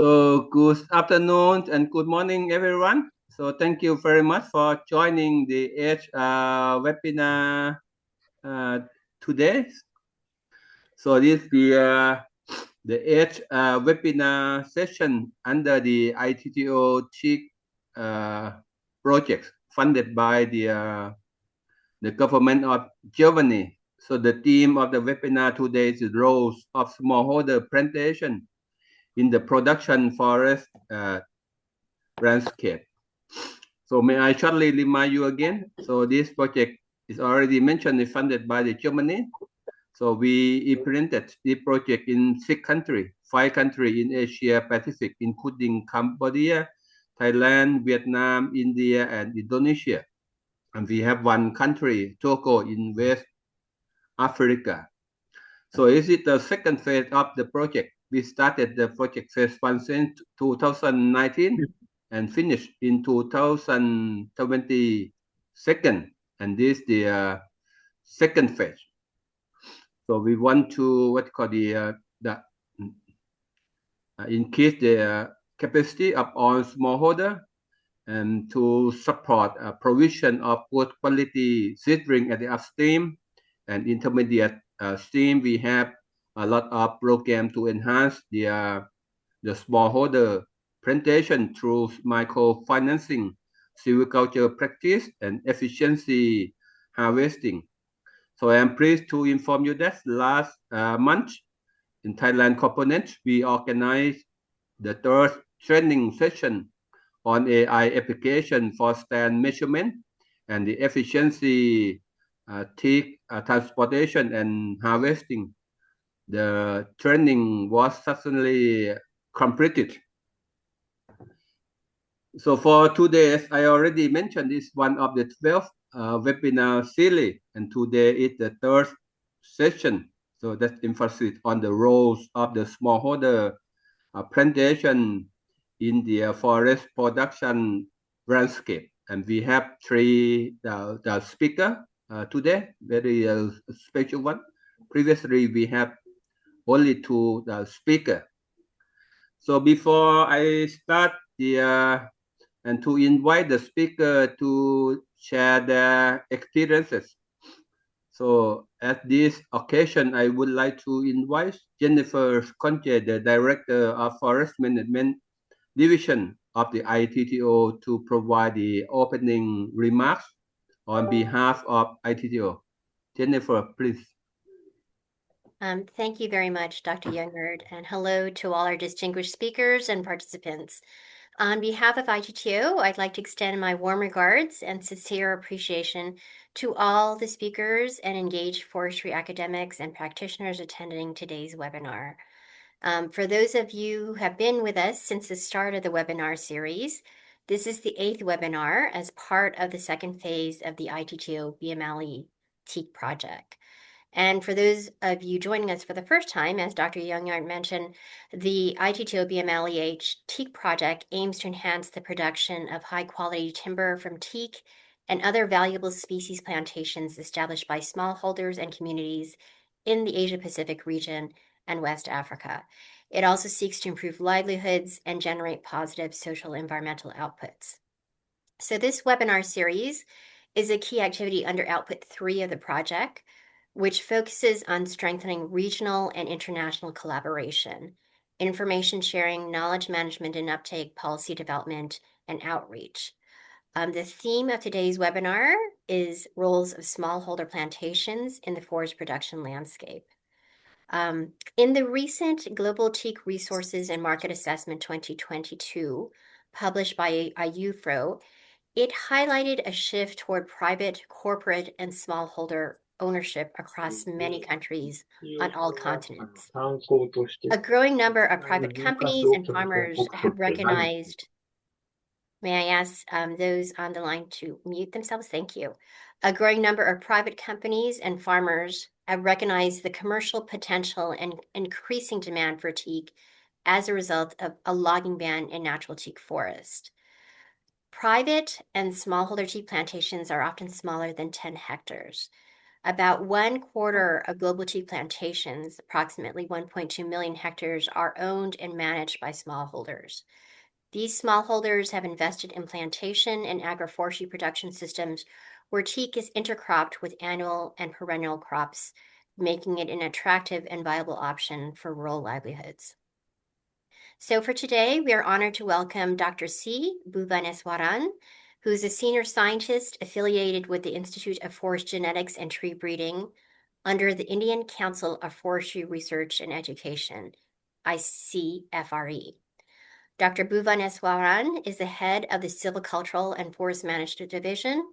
So good afternoon and good morning, everyone. So thank you very much for joining the Edge webinar today. So this is the Edge webinar session under the ITTO Teak project funded by the government of Germany. So the theme of the webinar today is the roles of smallholder plantation in the production forest landscape. So may I shortly remind you again? So this project is already mentioned is funded by the Germany. So we implemented the project in 5 countries in Asia Pacific, including Cambodia, Thailand, Vietnam, India, and Indonesia. And we have one country, Togo, in West Africa. So is it the second phase of the project? We started the project phase 1 in 2019 and finished in 2022, and this is the second phase. So we want to increase the capacity of all smallholder and to support provision of good quality seedling at the upstream and intermediate stream. We have a lot of program to enhance the smallholder plantation through microfinancing, silviculture practice, and efficiency harvesting. So I am pleased to inform you that last month in Thailand component, we organized the third training session on AI application for stand measurement and the efficiency Teak transportation and harvesting. The training was successfully completed. So for today, I already mentioned this one of the 12 webinar series, and today is the third session. So that's emphasis on the roles of the smallholder plantation in the forest production landscape. And we have three the speaker today, very special one. Previously, we have only two speaker. So before I start and to invite the speaker to share their experiences. So at this occasion, I would like to invite Jennifer Conje, the Director of Forest Management Division of the ITTO, to provide the opening remarks on behalf of ITTO. Jennifer, please. Thank you very much, Dr. Youngard, and hello to all our distinguished speakers and participants. On behalf of ITTO, I'd like to extend my warm regards and sincere appreciation to all the speakers and engaged forestry academics and practitioners attending today's webinar. For those of you who have been with us since the start of the webinar series, this is the 8th webinar as part of the second phase of the ITTO-BMLEH Teak project. And for those of you joining us for the first time, as Dr. Youngyard mentioned, the ITTO-BMLEH Teak project aims to enhance the production of high-quality timber from teak and other valuable species plantations established by smallholders and communities in the Asia-Pacific region and West Africa. It also seeks to improve livelihoods and generate positive social environmental outputs. So this webinar series is a key activity under Output 3 of the project, which focuses on strengthening regional and international collaboration, information sharing, knowledge management and uptake, policy development, and outreach. The theme of today's webinar is roles of smallholder plantations in the forest production landscape. In the recent Global Teak Resources and Market Assessment 2022, published by IUFRO, it highlighted a shift toward private, corporate, and smallholder ownership across many countries on all continents. A growing number of private companies and farmers have recognized. May I ask those on the line to mute themselves? Thank you. A growing number of private companies and farmers have recognized the commercial potential and increasing demand for teak as a result of a logging ban in natural teak forest. Private and smallholder teak plantations are often smaller than 10 hectares. About 1/4 of global tea plantations, approximately 1.2 million hectares, are owned and managed by smallholders. These smallholders have invested in plantation and agroforestry production systems where teak is intercropped with annual and perennial crops, making it an attractive and viable option for rural livelihoods. So for today, we are honored to welcome Dr. C. Bhuvaneswaran, who is a senior scientist affiliated with the Institute of Forest Genetics and Tree Breeding under the Indian Council of Forestry Research and Education, ICFRE. Dr. Bhuvaneswaran is the head of the Silvicultural and Forest Management Division.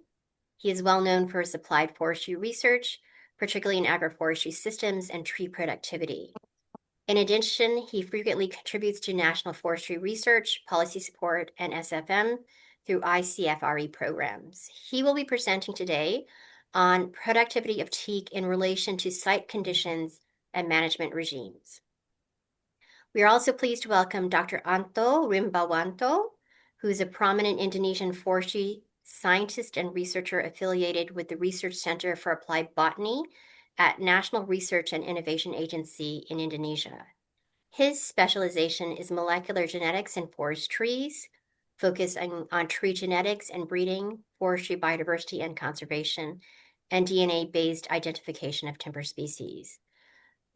He is well known for his applied forestry research, particularly in agroforestry systems and tree productivity. In addition, he frequently contributes to national forestry research, policy support, and SFM through ICFRE programs. He will be presenting today on productivity of teak in relation to site conditions and management regimes. We are also pleased to welcome Dr. Anto Rimbawanto, who is a prominent Indonesian forestry scientist and researcher affiliated with the Research Center for Applied Botany at National Research and Innovation Agency in Indonesia. His specialization is molecular genetics in forest trees, focusing on tree genetics and breeding, forestry biodiversity and conservation, and DNA-based identification of timber species.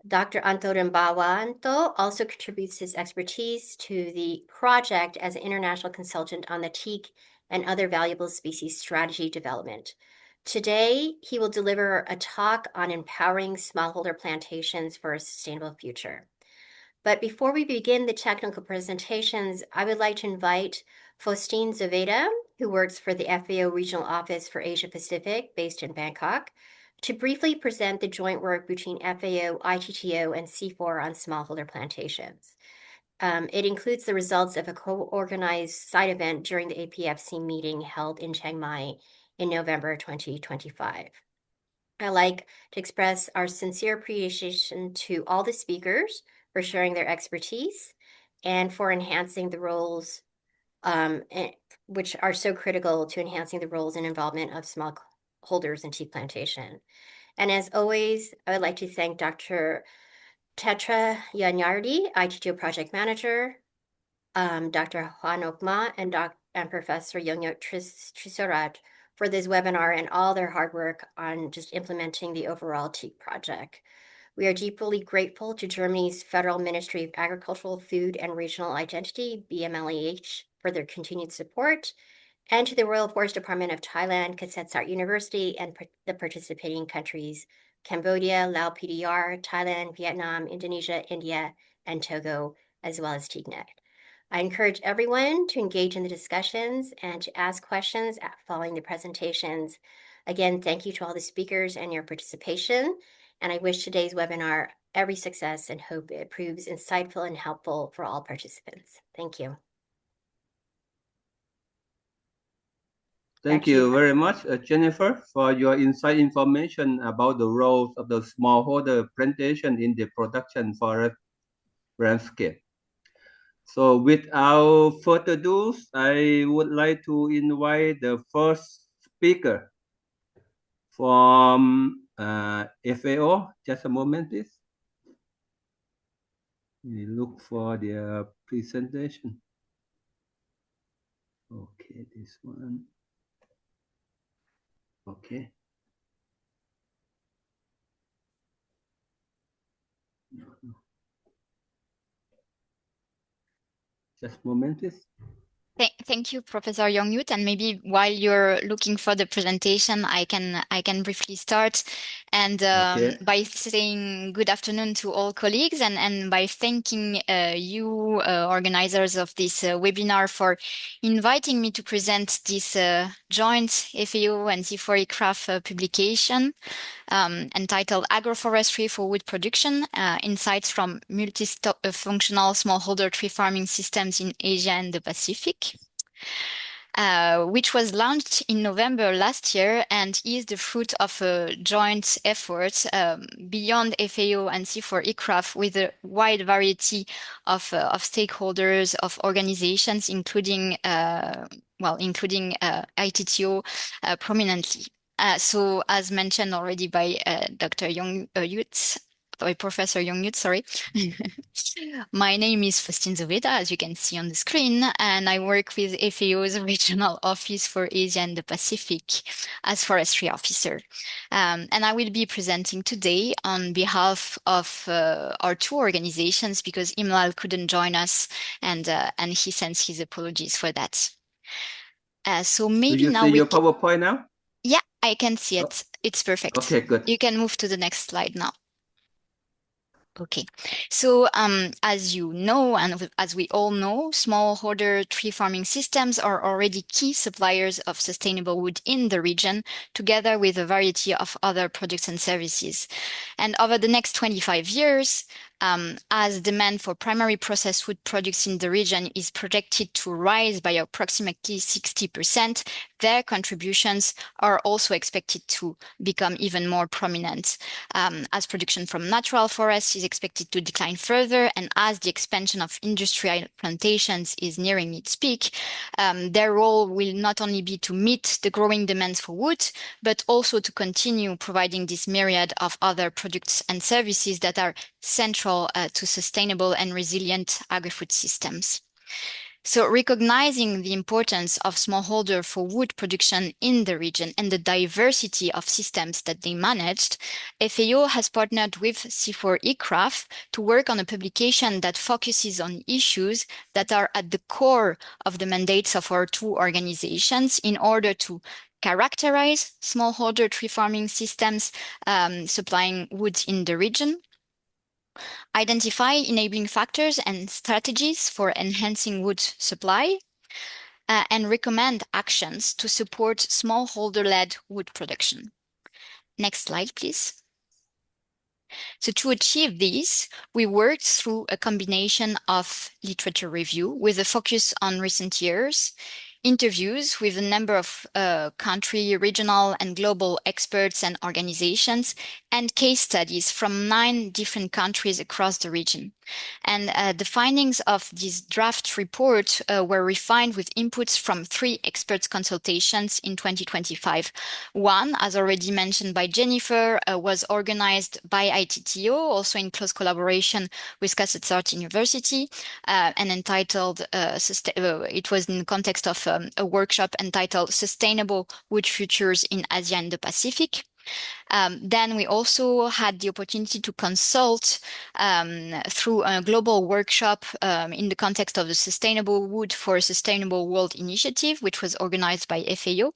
Dr. Anto Rimbawanto also contributes his expertise to the project as an international consultant on the teak and other valuable species strategy development. Today, he will deliver a talk on empowering smallholder plantations for a sustainable future. But before we begin the technical presentations, I would like to invite Faustine Zaveda, who works for the FAO Regional Office for Asia Pacific, based in Bangkok, to briefly present the joint work between FAO, ITTO, and C4 on smallholder plantations. It includes the results of a co-organized side event during the APFC meeting held in Chiang Mai in November 2025. I'd like to express our sincere appreciation to all the speakers for sharing their expertise and for enhancing the roles, which are so critical to enhancing the roles and involvement of smallholders in tea plantation. And as always, I would like to thank Dr. Tetra Yanyardi, ITTO Project Manager, Dr. Juan Okma, and Professor Yongyot Trisorat for this webinar and all their hard work on just implementing the overall Teak project. We are deeply grateful to Germany's Federal Ministry of Agricultural, Food, and Regional Identity, BMLEH, for their continued support, and to the Royal Forest Department of Thailand, Kasetsart University, and the participating countries, Cambodia, Laos PDR, Thailand, Vietnam, Indonesia, India, and Togo, as well as TeakNet. I encourage everyone to engage in the discussions and to ask questions following the presentations. Again, thank you to all the speakers and your participation, and I wish today's webinar every success and hope it proves insightful and helpful for all participants. Thank you. Thank you very much, Jennifer, for your insight information about the roles of the smallholder plantation in the production forest landscape. So without further ado, I would like to invite the first speaker from FAO. Just a moment, please. We look for their presentation. Okay, this one. Okay. No. Just a moment, please. Thank you, Professor Yongyut. And maybe while you're looking for the presentation, I can briefly start and by saying good afternoon to all colleagues and by thanking you, organizers of this webinar, for inviting me to present this joint FAO and C4 ICRAF publication entitled Agroforestry for Wood Production, Insights from Multifunctional Smallholder Tree Farming Systems in Asia and the Pacific, which was launched in November last year and is the fruit of a joint effort beyond FAO and C4 ICRAF with a wide variety of stakeholders, of organizations, including ITTO prominently. So as mentioned already by Dr. by Professor Young-Yut, sorry. My name is Faustine Zoveda, as you can see on the screen, and I work with FAO's Regional Office for Asia and the Pacific as Forestry Officer. And I will be presenting today on behalf of our two organizations because Imlal couldn't join us, and he sends his apologies for that. So maybe do you now see your PowerPoint now? Yeah, I can see it. It's perfect. Okay, good. You can move to the next slide now. Okay, so as you know, and as we all know, smallholder tree farming systems are already key suppliers of sustainable wood in the region, together with a variety of other products and services. And over the next 25 years, as demand for primary processed wood products in the region is projected to rise by approximately 60%, their contributions are also expected to become even more prominent. As production from natural forests is expected to decline further, and as the expansion of industrial plantations is nearing its peak, their role will not only be to meet the growing demands for wood, but also to continue providing this myriad of other products and services that are central to sustainable and resilient agri-food systems. So recognizing the importance of smallholder for wood production in the region and the diversity of systems that they managed, FAO has partnered with C4ICRAF to work on a publication that focuses on issues that are at the core of the mandates of our two organizations in order to characterize smallholder tree farming systems supplying wood in the region, identify enabling factors and strategies for enhancing wood supply, and recommend actions to support smallholder-led wood production. Next slide, please. So to achieve this, we worked through a combination of literature review with a focus on recent years, interviews with a number of country, regional, and global experts and organizations, and case studies from 9 different countries across the region. And the findings of this draft report were refined with inputs from 3 experts consultations in 2025. One, as already mentioned by Jennifer, was organized by ITTO, also in close collaboration with Kasetsart University, and entitled, it was in the context of a workshop entitled Sustainable Wood Futures in Asia and the Pacific. Then we also had the opportunity to consult through a global workshop in the context of the Sustainable Wood for a Sustainable World initiative, which was organized by FAO.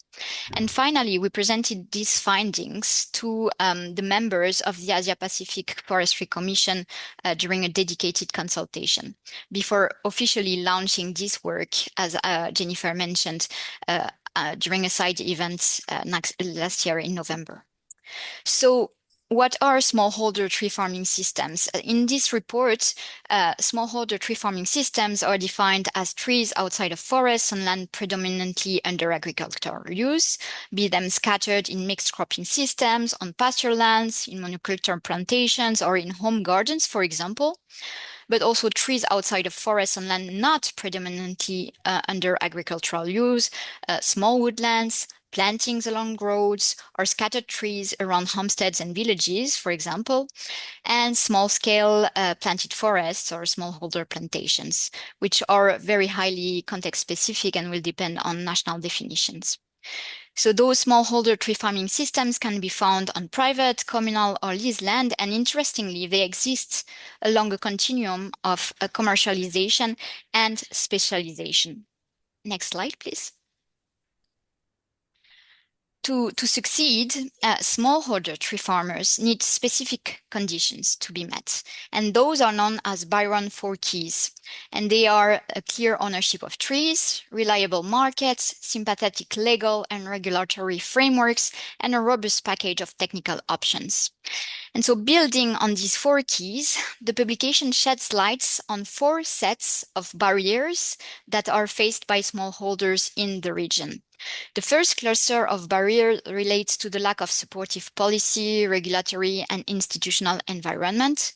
And finally, we presented these findings to the members of the Asia Pacific Forestry Commission during a dedicated consultation before officially launching this work, as Jennifer mentioned, during a side event last year in November. So what are smallholder tree farming systems? In this report, smallholder tree farming systems are defined as trees outside of forests on land predominantly under agricultural use, be them scattered in mixed cropping systems, on pasture lands, in monoculture plantations, or in home gardens, for example, but also trees outside of forests on land not predominantly under agricultural use, small woodlands, plantings along roads, or scattered trees around homesteads and villages, for example, and small-scale planted forests or smallholder plantations, which are very highly context-specific and will depend on national definitions. So those smallholder tree farming systems can be found on private, communal, or leased land, and interestingly, they exist along a continuum of commercialization and specialization. Next slide, please. To succeed, smallholder tree farmers need specific conditions to be met, and those are known as Byron 4 keys. And they are a clear ownership of trees, reliable markets, sympathetic legal and regulatory frameworks, and a robust package of technical options. And so building on these 4 keys, the publication sheds lights on 4 sets of barriers that are faced by smallholders in the region. The first cluster of barriers relates to the lack of supportive policy, regulatory, and institutional environment.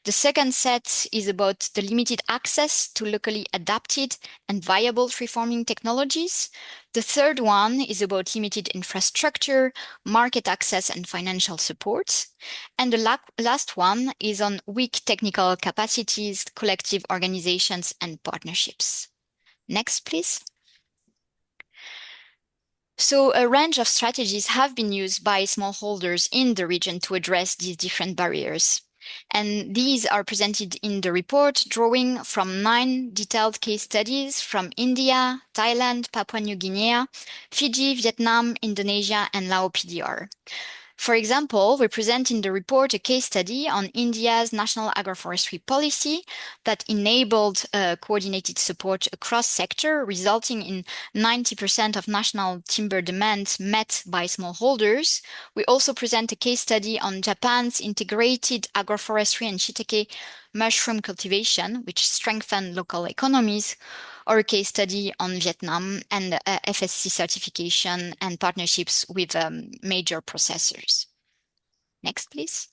The second set is about the limited access to locally adapted and viable tree farming technologies. The third one is about limited infrastructure, market access, and financial support. And the last one is on weak technical capacities, collective organizations, and partnerships. Next, please. So a range of strategies have been used by smallholders in the region to address these different barriers. And these are presented in the report, drawing from 9 detailed case studies from India, Thailand, Papua New Guinea, Fiji, Vietnam, Indonesia, and Laos PDR. For example, we present in the report a case study on India's national agroforestry policy that enabled coordinated support across sector, resulting in 90% of national timber demand met by smallholders. We also present a case study on Japan's integrated agroforestry and shiitake mushroom cultivation, which strengthened local economies, or a case study on Vietnam and FSC certification and partnerships with major processors. Next, please.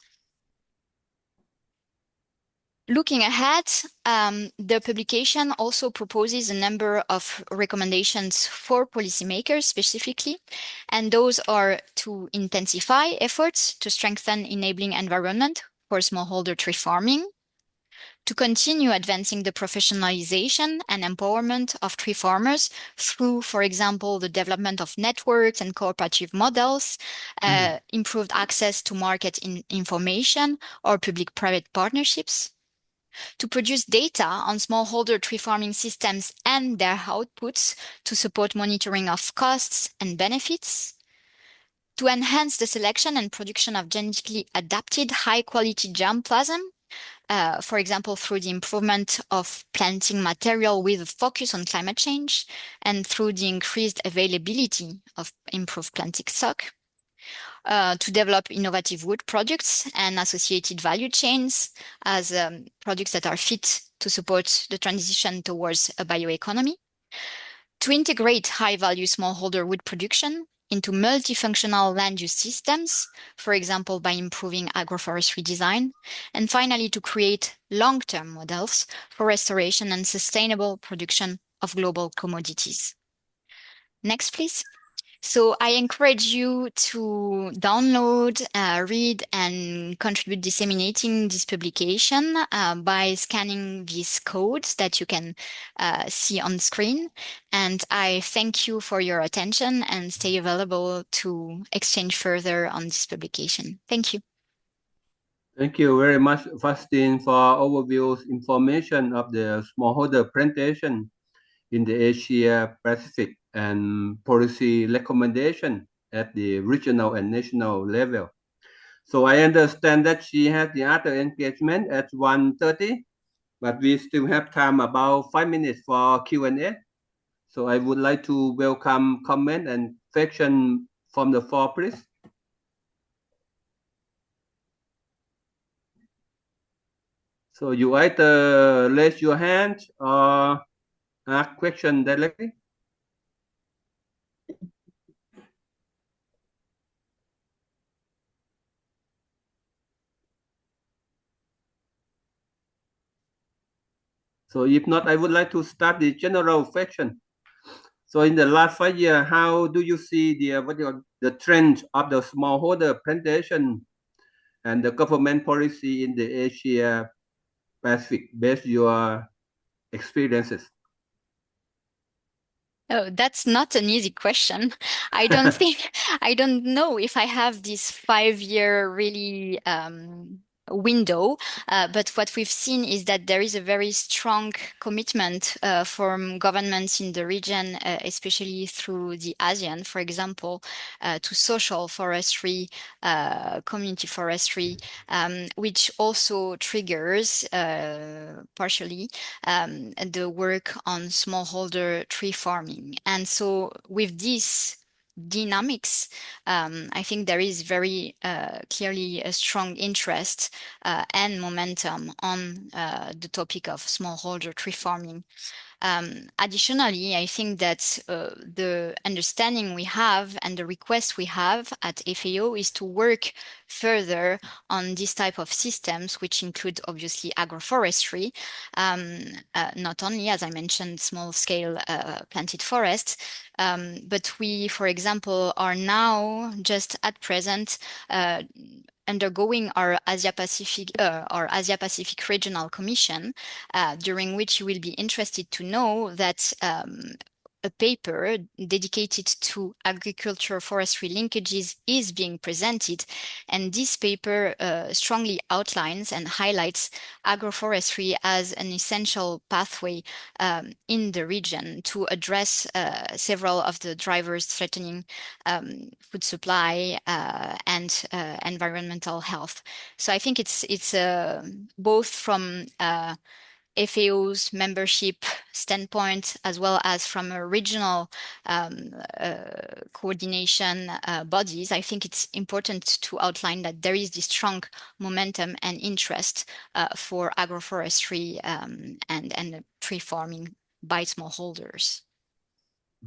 Looking ahead, the publication also proposes a number of recommendations for policymakers specifically, and those are to intensify efforts to strengthen enabling environment for smallholder tree farming, to continue advancing the professionalization and empowerment of tree farmers through, for example, the development of networks and cooperative models, improved access to market information or public-private partnerships, to produce data on smallholder tree farming systems and their outputs to support monitoring of costs and benefits, to enhance the selection and production of genetically adapted high-quality germplasm, for example, through the improvement of planting material with a focus on climate change and through the increased availability of improved planting stock, to develop innovative wood products and associated value chains as products that are fit to support the transition towards a bioeconomy, to integrate high-value smallholder wood production into multifunctional land use systems, for example, by improving agroforestry design, and finally, to create long-term models for restoration and sustainable production of global commodities. Next, please. So I encourage you to download, read, and contribute disseminating this publication by scanning these codes that you can see on screen. And I thank you for your attention and stay available to exchange further on this publication. Thank you. Thank you very much, Faustine, for overview information of the smallholder plantation in the Asia Pacific and policy recommendation at the regional and national level. So I understand that she has the other engagement at 1:30, but we still have time about 5 minutes for Q&A. So I would like to welcome comment and question from the floor, please. So you either raise your hand or ask question directly. So if not, I would like to start the general question. So in the last 5 years, how do you see the trend of the smallholder plantation and the government policy in the Asia Pacific based your experiences? Oh, that's not an easy question. I don't know if I have this 5-year really window, but what we've seen is that there is a very strong commitment from governments in the region, especially through the ASEAN, for example, to social forestry, community forestry, which also triggers partially the work on smallholder tree farming. And so with this dynamics, I think there is very clearly a strong interest and momentum on the topic of smallholder tree farming. Additionally, I think that the understanding we have and the request we have at FAO is to work further on this type of systems, which include obviously agroforestry, not only, as I mentioned, small-scale planted forests, but we, for example, are now just at present undergoing our Asia Pacific Regional Commission, during which you will be interested to know that a paper dedicated to agriculture forestry linkages is being presented, and this paper strongly outlines and highlights agroforestry as an essential pathway in the region to address several of the drivers threatening food supply and environmental health. So I think it's both from FAO's membership standpoint, as well as from a regional coordination bodies, I think it's important to outline that there is this strong momentum and interest for agroforestry and tree farming by smallholders.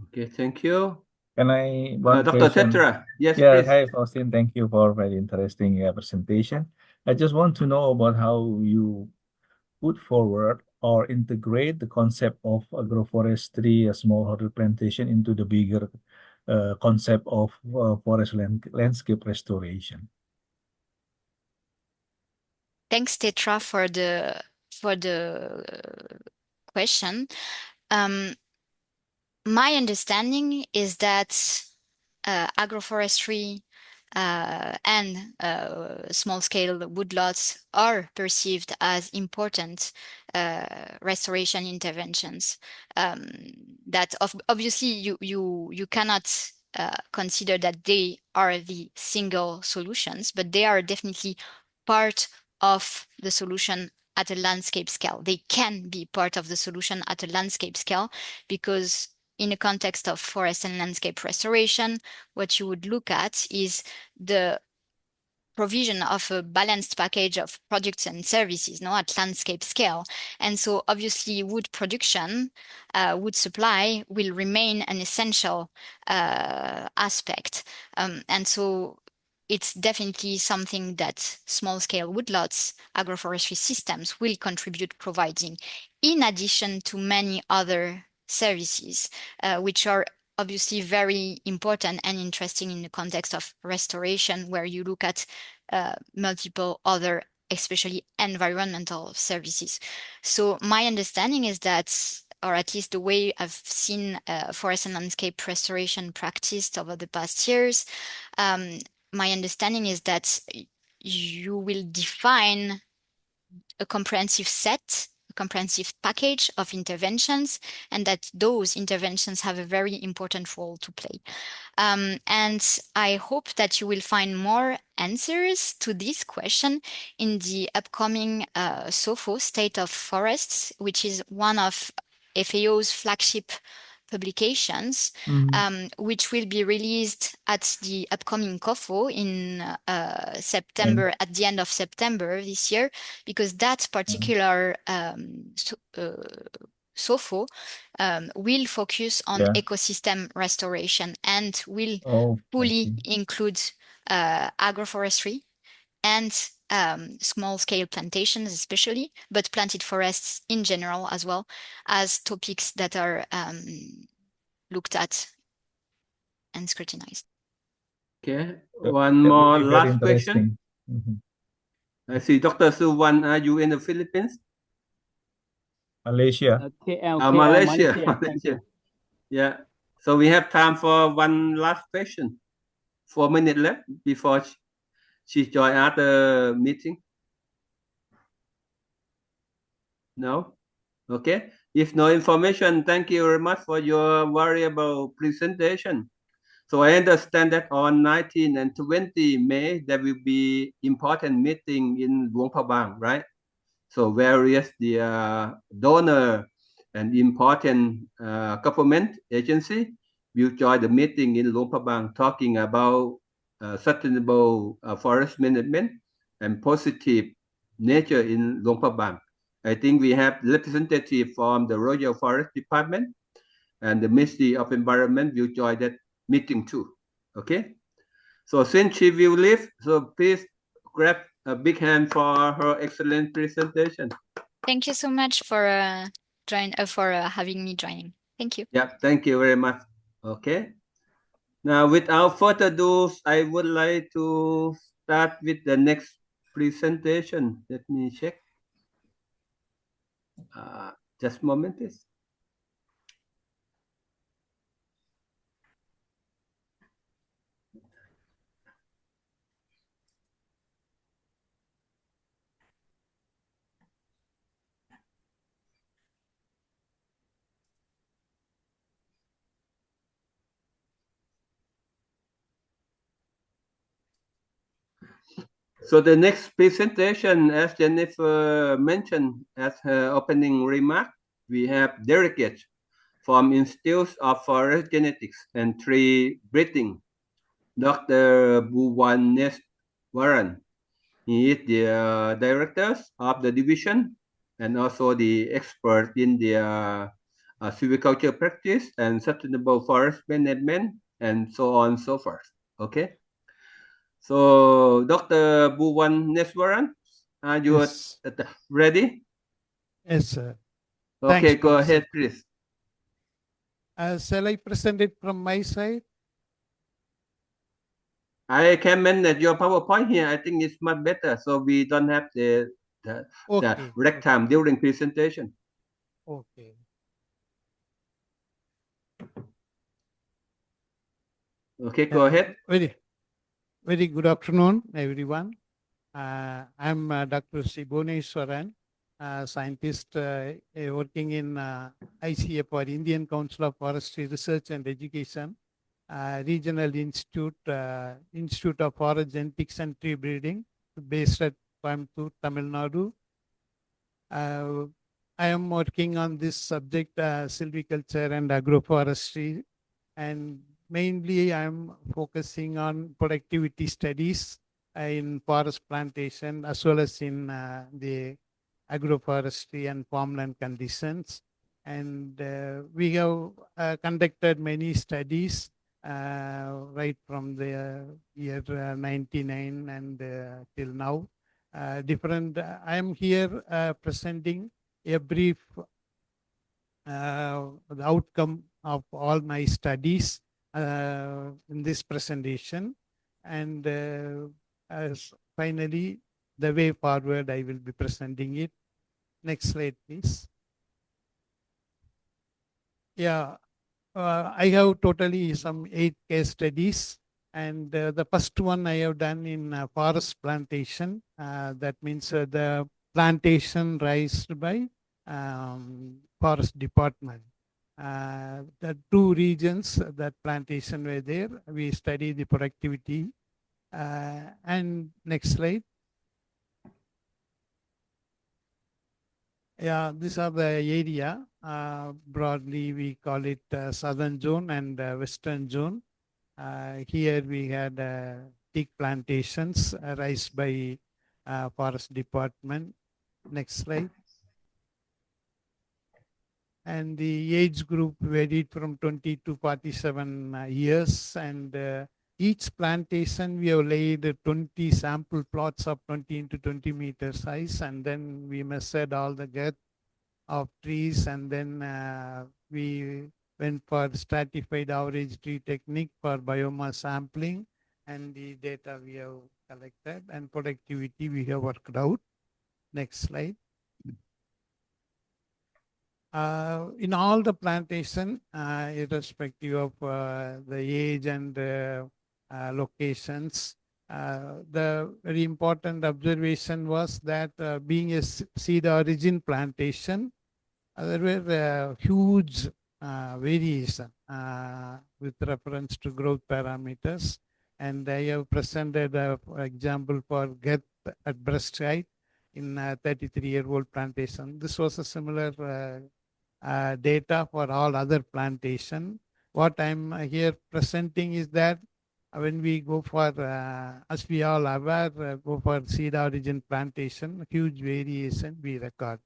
Okay, thank you. Can I one Dr. question? Tetra, yes, Yeah, please. hi, Faustin. Thank you for a very interesting presentation. I just want to know about how you put forward or integrate the concept of agroforestry, a smallholder plantation, into the bigger concept of forest landscape restoration. Thanks, Tetra, for the question. My understanding is that agroforestry and small-scale woodlots are perceived as important restoration interventions. That obviously you cannot consider that they are the single solutions, but they are definitely part of the solution at a landscape scale. They can be part of the solution at a landscape scale because in a context of forest and landscape restoration, what you would look at is the provision of a balanced package of products and services, at landscape scale. And so obviously wood production, wood supply will remain an essential aspect. And so it's definitely something that small-scale woodlots, agroforestry systems will contribute providing, in addition to many other services, which are obviously very important and interesting in the context of restoration, where you look at multiple other, especially environmental services. So my understanding is that, or at least the way I've seen forest and landscape restoration practiced over the past years, my understanding is that you will define a comprehensive package of interventions, and that those interventions have a very important role to play. And I hope that you will find more answers to this question in the upcoming SOFO, State of Forests, which is one of FAO's flagship publications, which will be released at the upcoming COFO in September, at the end of September this year, because that particular SOFO will focus on ecosystem restoration and will fully include agroforestry and small-scale plantations especially, but planted forests in general as well as topics that are looked at and scrutinized. Okay, one more last question. I see Dr. Suwan, are you in the Philippines? Malaysia. Okay, Malaysia. Malaysia. Yeah. So we have time for one last question. 4 minutes left before she join other meeting. No? Okay. If no information, thank you very much for your valuable presentation. So I understand that on 19 and 20 May, there will be important meeting in Luang Prabang, right? So various donor and important government agency will join the meeting in Luang Prabang talking about sustainable forest management and positive nature in Luang Prabang. I think we have representative from the Royal Forest Department and the Ministry of Environment will join that meeting too. Okay. So since she will leave, so please grab a big hand for her excellent presentation. Thank you so much for having me joining. Thank you. Yeah, thank you very much. Okay. Now, without further ado, I would like to start with the next presentation. Let me check. Just a moment, please. So the next presentation, as Jennifer mentioned as her opening remark, we have delegates from Institute of Forest Genetics and Tree Breeding, Dr. Bhuvaneswaran. He is the director of the division and also the expert in the silviculture practice and sustainable forest management and so on and so forth. Okay. So, Dr. Bhuvaneswaran, are you Yes. ready? Yes, sir. Okay, Thanks, go Professor. ahead, please. Shall I present it from my side? I can manage your PowerPoint here. I think it's much better, so we don't have the rec time during presentation. Okay. Okay, go ahead. Very good afternoon, everyone. I'm Dr. Bhuvaneswaran, scientist working in ICA for Indian Council of Forestry Research and Education, Regional Institute, Institute of Forest Genetics and Tree Breeding, based at Coimbatore, Tamil Nadu. I am working on this subject, silviculture and agroforestry, and mainly I'm focusing on productivity studies in forest plantation as well as in the agroforestry and farmland conditions. And we have conducted many studies right from the year 99 and till now. I am here presenting a brief the outcome of all my studies in this presentation, and as finally the way forward I will be presenting it. Next slide, please. Yeah, I have totally some 8 case studies, and the first one I have done in forest plantation. That means the plantation raised by forest department. The 2 regions that plantation were there, we study the productivity. And next slide. Yeah, these are the area. Broadly, we call it southern zone and western zone. Here we had teak plantations raised by forest department. Next slide. And the age group varied from 20 to 47 years, and each plantation we have laid 20 sample plots of 20 into 20 meter size, and then we measured all the girth of trees, and then we went for stratified average tree technique for biomass sampling, and the data we have collected and productivity we have worked out. Next slide. In all the plantation, irrespective of the age and locations, the very important observation was that being a seed origin plantation, there were huge variation with reference to growth parameters. And I have presented, for example, for girth at breast height in 33-year-old plantation. This was a similar data for all other plantation. What I'm here presenting is that when we go for, as we all aware, go for seed origin plantation, huge variation we record.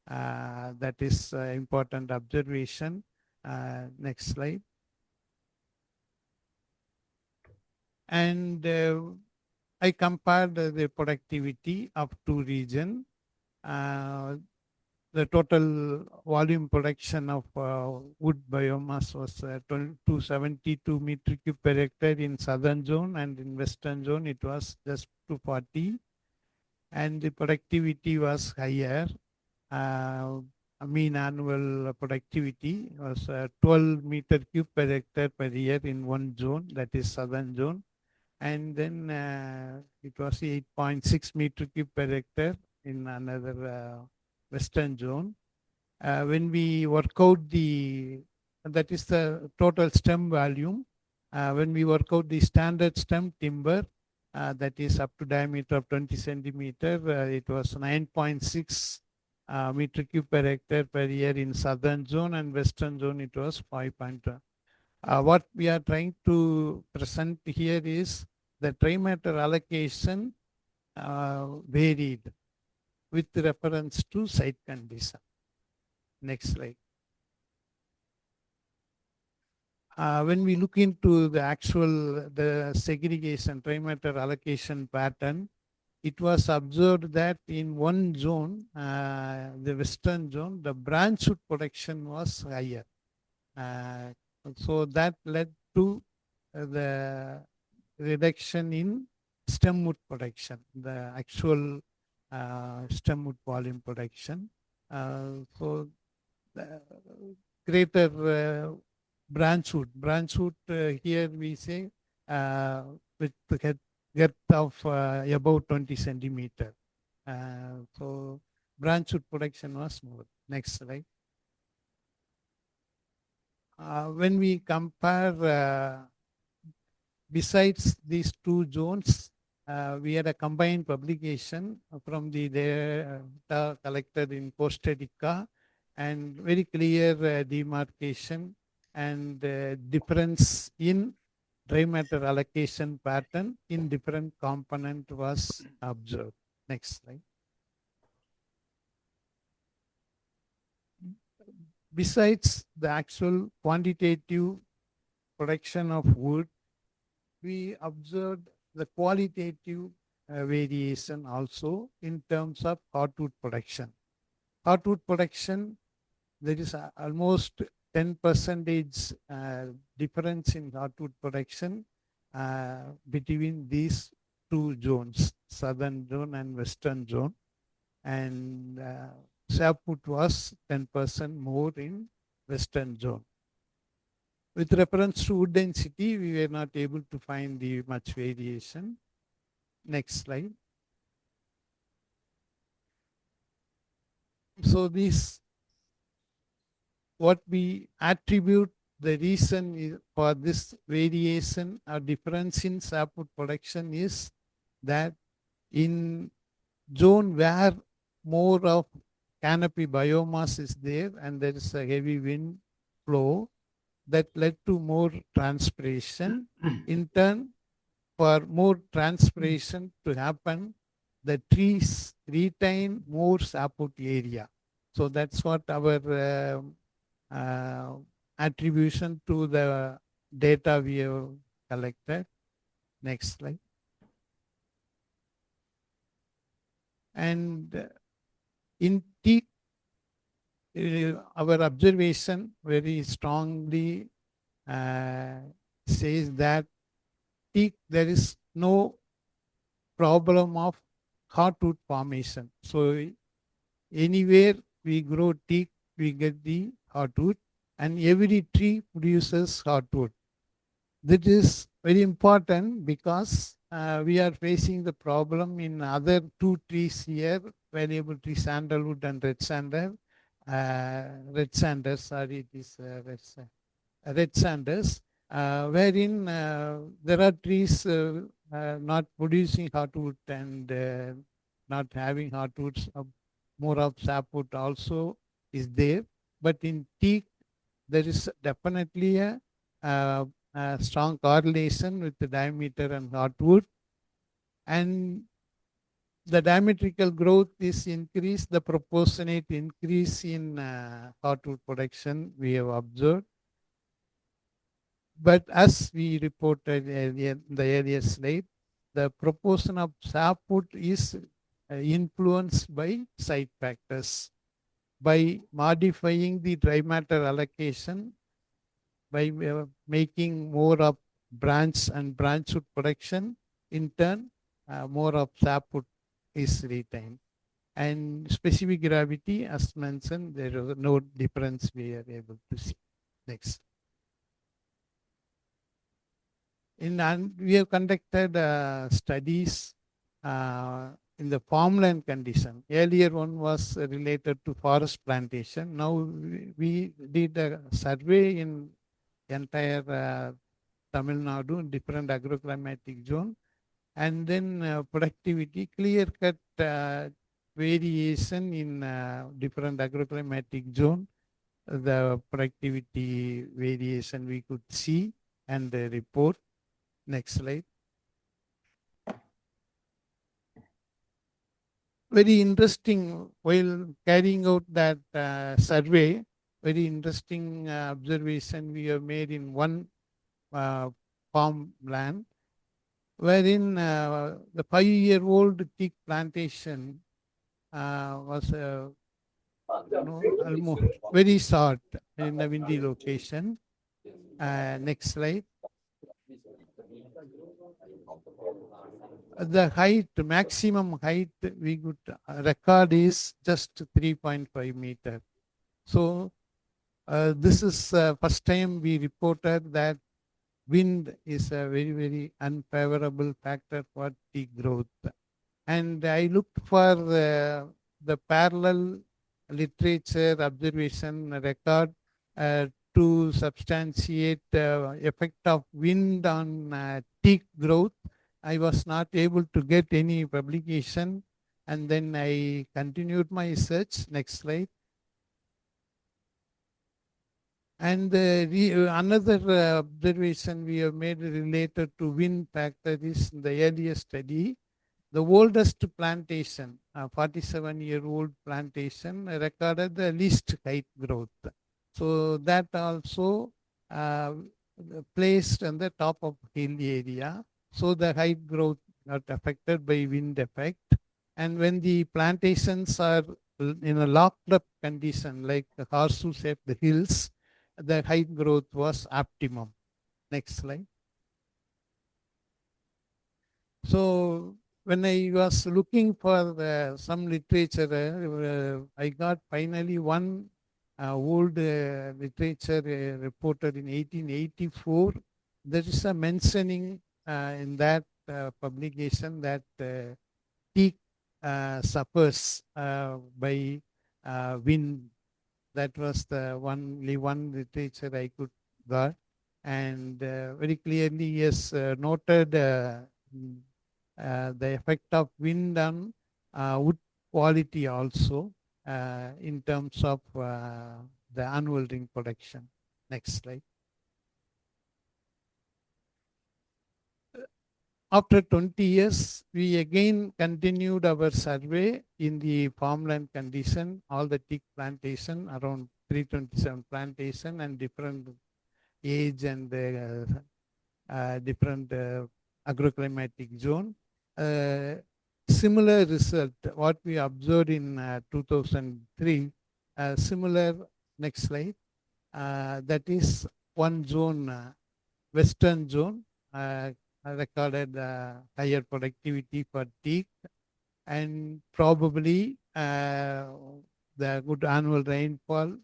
That is important observation. Next slide. And I compared the productivity of two regions. The total volume production of wood biomass was 272 meter cube per hectare in southern zone, and in western zone it was just 240. And the productivity was higher. Mean annual productivity was 12 meter cube per hectare per year in one zone, that is southern zone. And then it was 8.6 meter cube per hectare in another western zone. When we work out that is the total stem volume. When we work out the standard stem timber, that is up to diameter of 20 centimeter, it was 9.6 meter cube per hectare per year in southern zone, and western zone it was 5.1. What we are trying to present here is the trimeter allocation varied with reference to site condition. Next slide. When we look into the segregation trimeter allocation pattern, it was observed that in one zone, the western zone, the branchwood production was higher. So that led to the reduction in stemwood production, the actual stemwood volume production. So the greater branchwood here we say with the depth of about 20 centimeter. So branchwood production was more. Next slide. When we compare, besides these two zones, we had a combined publication from the data collected in Costa Rica, and very clear demarcation and difference in dry matter allocation pattern in different component was observed. Next slide. Besides the actual quantitative production of wood, we observed the qualitative variation also in terms of hardwood production. Hardwood production, there is almost 10% difference in hardwood production between these two zones, southern zone and western zone. And sapwood was 10% more in western zone. With reference to wood density, we were not able to find much variation. Next slide. So this, what we attribute the reason for this variation or difference in sapwood production is that in zone where more of canopy biomass is there and there is a heavy wind flow, that led to more transpiration. In turn, for more transpiration to happen, the trees retain more sapwood area. So that's what our attribution to the data we have collected. Next slide. And in teak, our observation very strongly says that teak, there is no problem of hardwood formation. So anywhere we grow teak, we get the hardwood, and every tree produces hardwood. That is very important because we are facing the problem in other two trees here, variable tree sandalwood and red sander. Red sanders, sorry, it is red sanders, wherein there are trees not producing hardwood and not having hardwoods. More of sapwood also is there, but in teak there is definitely a strong correlation with the diameter and hardwood. And the diametrical growth is increased, the proportionate increase in hardwood production we have observed. But as we reported earlier, in the earlier slide, the proportion of sapwood is influenced by site factors. By modifying the dry matter allocation, by making more of branch and branchwood production, in turn, more of sapwood is retained. And specific gravity, as mentioned, there is no difference we are able to see. Next. We have conducted studies in the farmland condition. Earlier one was related to forest plantation. Now we did a survey in entire Tamil Nadu in different agroclimatic zone, and then productivity, clear-cut variation in different agroclimatic zone. The productivity variation we could see and report. Next slide. Very interesting, while carrying out that survey, very interesting observation we have made in one farmland, wherein the 5-year-old teak plantation was almost very short in a windy location. Next slide. The height, maximum height we could record is just 3.5 meters. So this is first time we reported that wind is a very, very unfavorable factor for teak growth. And I looked for the parallel literature observation record to substantiate effect of wind on teak growth. I was not able to get any publication, and then I continued my search. Next slide. And another observation we have made related to wind factor is in the earlier study. The oldest plantation, 47-year-old plantation, recorded the least height growth. So that also placed on the top of hill area. So the height growth not affected by wind effect. And when the plantations are in a locked up condition, like the horseshoe-shaped hills, the height growth was optimum. Next slide. So when I was looking for some literature, I got finally one old literature reported in 1884. There is a mentioning in that publication that teak suffers by wind. That was the only one literature I could got, and very clearly yes noted the effect of wind on wood quality also in terms of the annual ring production. Next slide. After 20 years, we again continued our survey in the farmland condition, all the teak plantation, around 327 plantation and different age and different agroclimatic zone. Similar result, what we observed in 2003, similar, next slide, that is one zone, western zone, recorded higher productivity for teak, and probably the good annual rainfall,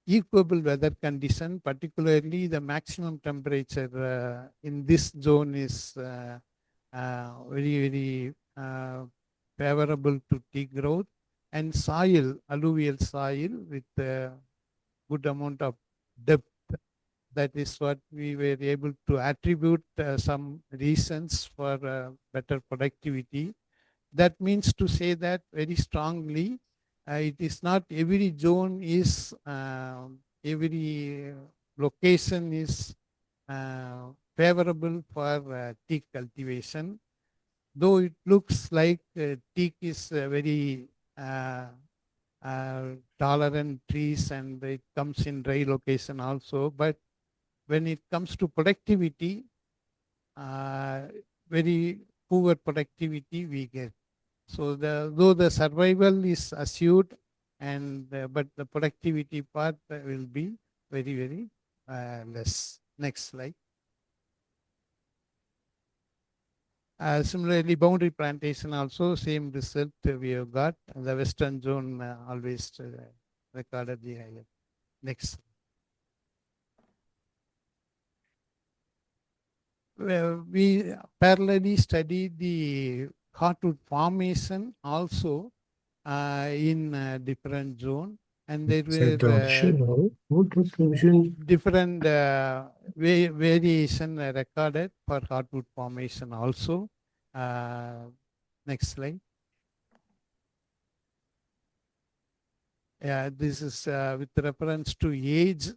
equable weather condition, particularly the maximum temperature in this zone is very, very favorable to teak growth, and soil, alluvial soil with good amount of depth. That is what we were able to attribute some reasons for better productivity. That means to say that very strongly, it is not every zone is, every location is favorable for teak cultivation. though it looks like teak is very tolerant trees and it comes in dry location also, but when it comes to productivity, very poor productivity we get. So though the survival is assured, and but the productivity part will be very less. Next slide. Similarly, boundary plantation also same result we have got. The western zone always recorded the higher. Next. We parallelly study the hardwood formation also in different zone, and there were different variation recorded for hardwood formation also. Next slide. Yeah, this is with reference to age.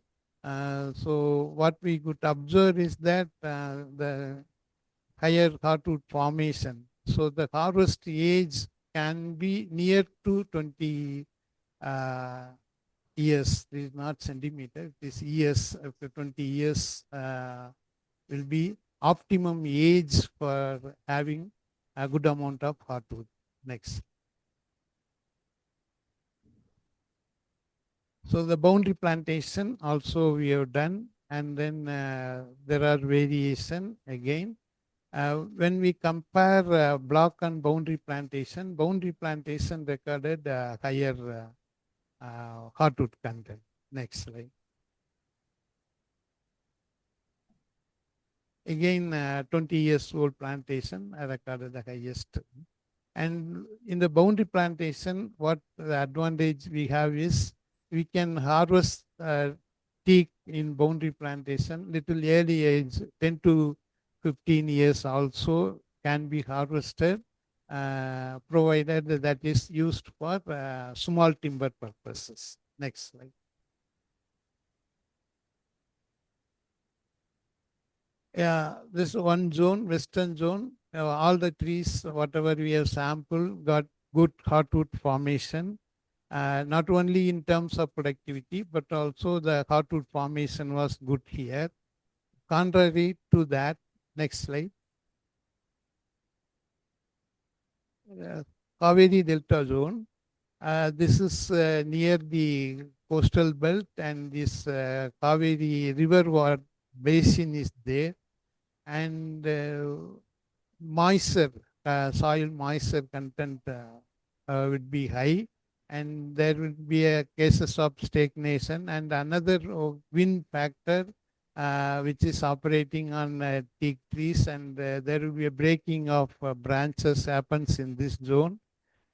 So what we could observe is that the higher hardwood formation. So the harvest age can be near to 20 years. This is not centimeter. It is years. After 20 years will be optimum age for having a good amount of hardwood. Next. So the boundary plantation also we have done, and then there are variation again. When we compare block and boundary plantation recorded higher hardwood content. Next slide. Again, 20 years old plantation recorded the highest. And in the boundary plantation, what the advantage we have is we can harvest teak in boundary plantation little early age, 10 to 15 years also can be harvested, provided that is used for small timber purposes. Next slide. Yeah, this one zone, western zone, all the trees, whatever we have sampled, got good hardwood formation. Not only in terms of productivity, but also the hardwood formation was good here. Contrary to that, next slide. Kaveri Delta zone. This is near the coastal belt, and this Kaveri river basin is there, and moisture, soil moisture content would be high, and there will be a cases of stagnation, and another wind factor which is operating on teak trees, and there will be a breaking of branches happens in this zone,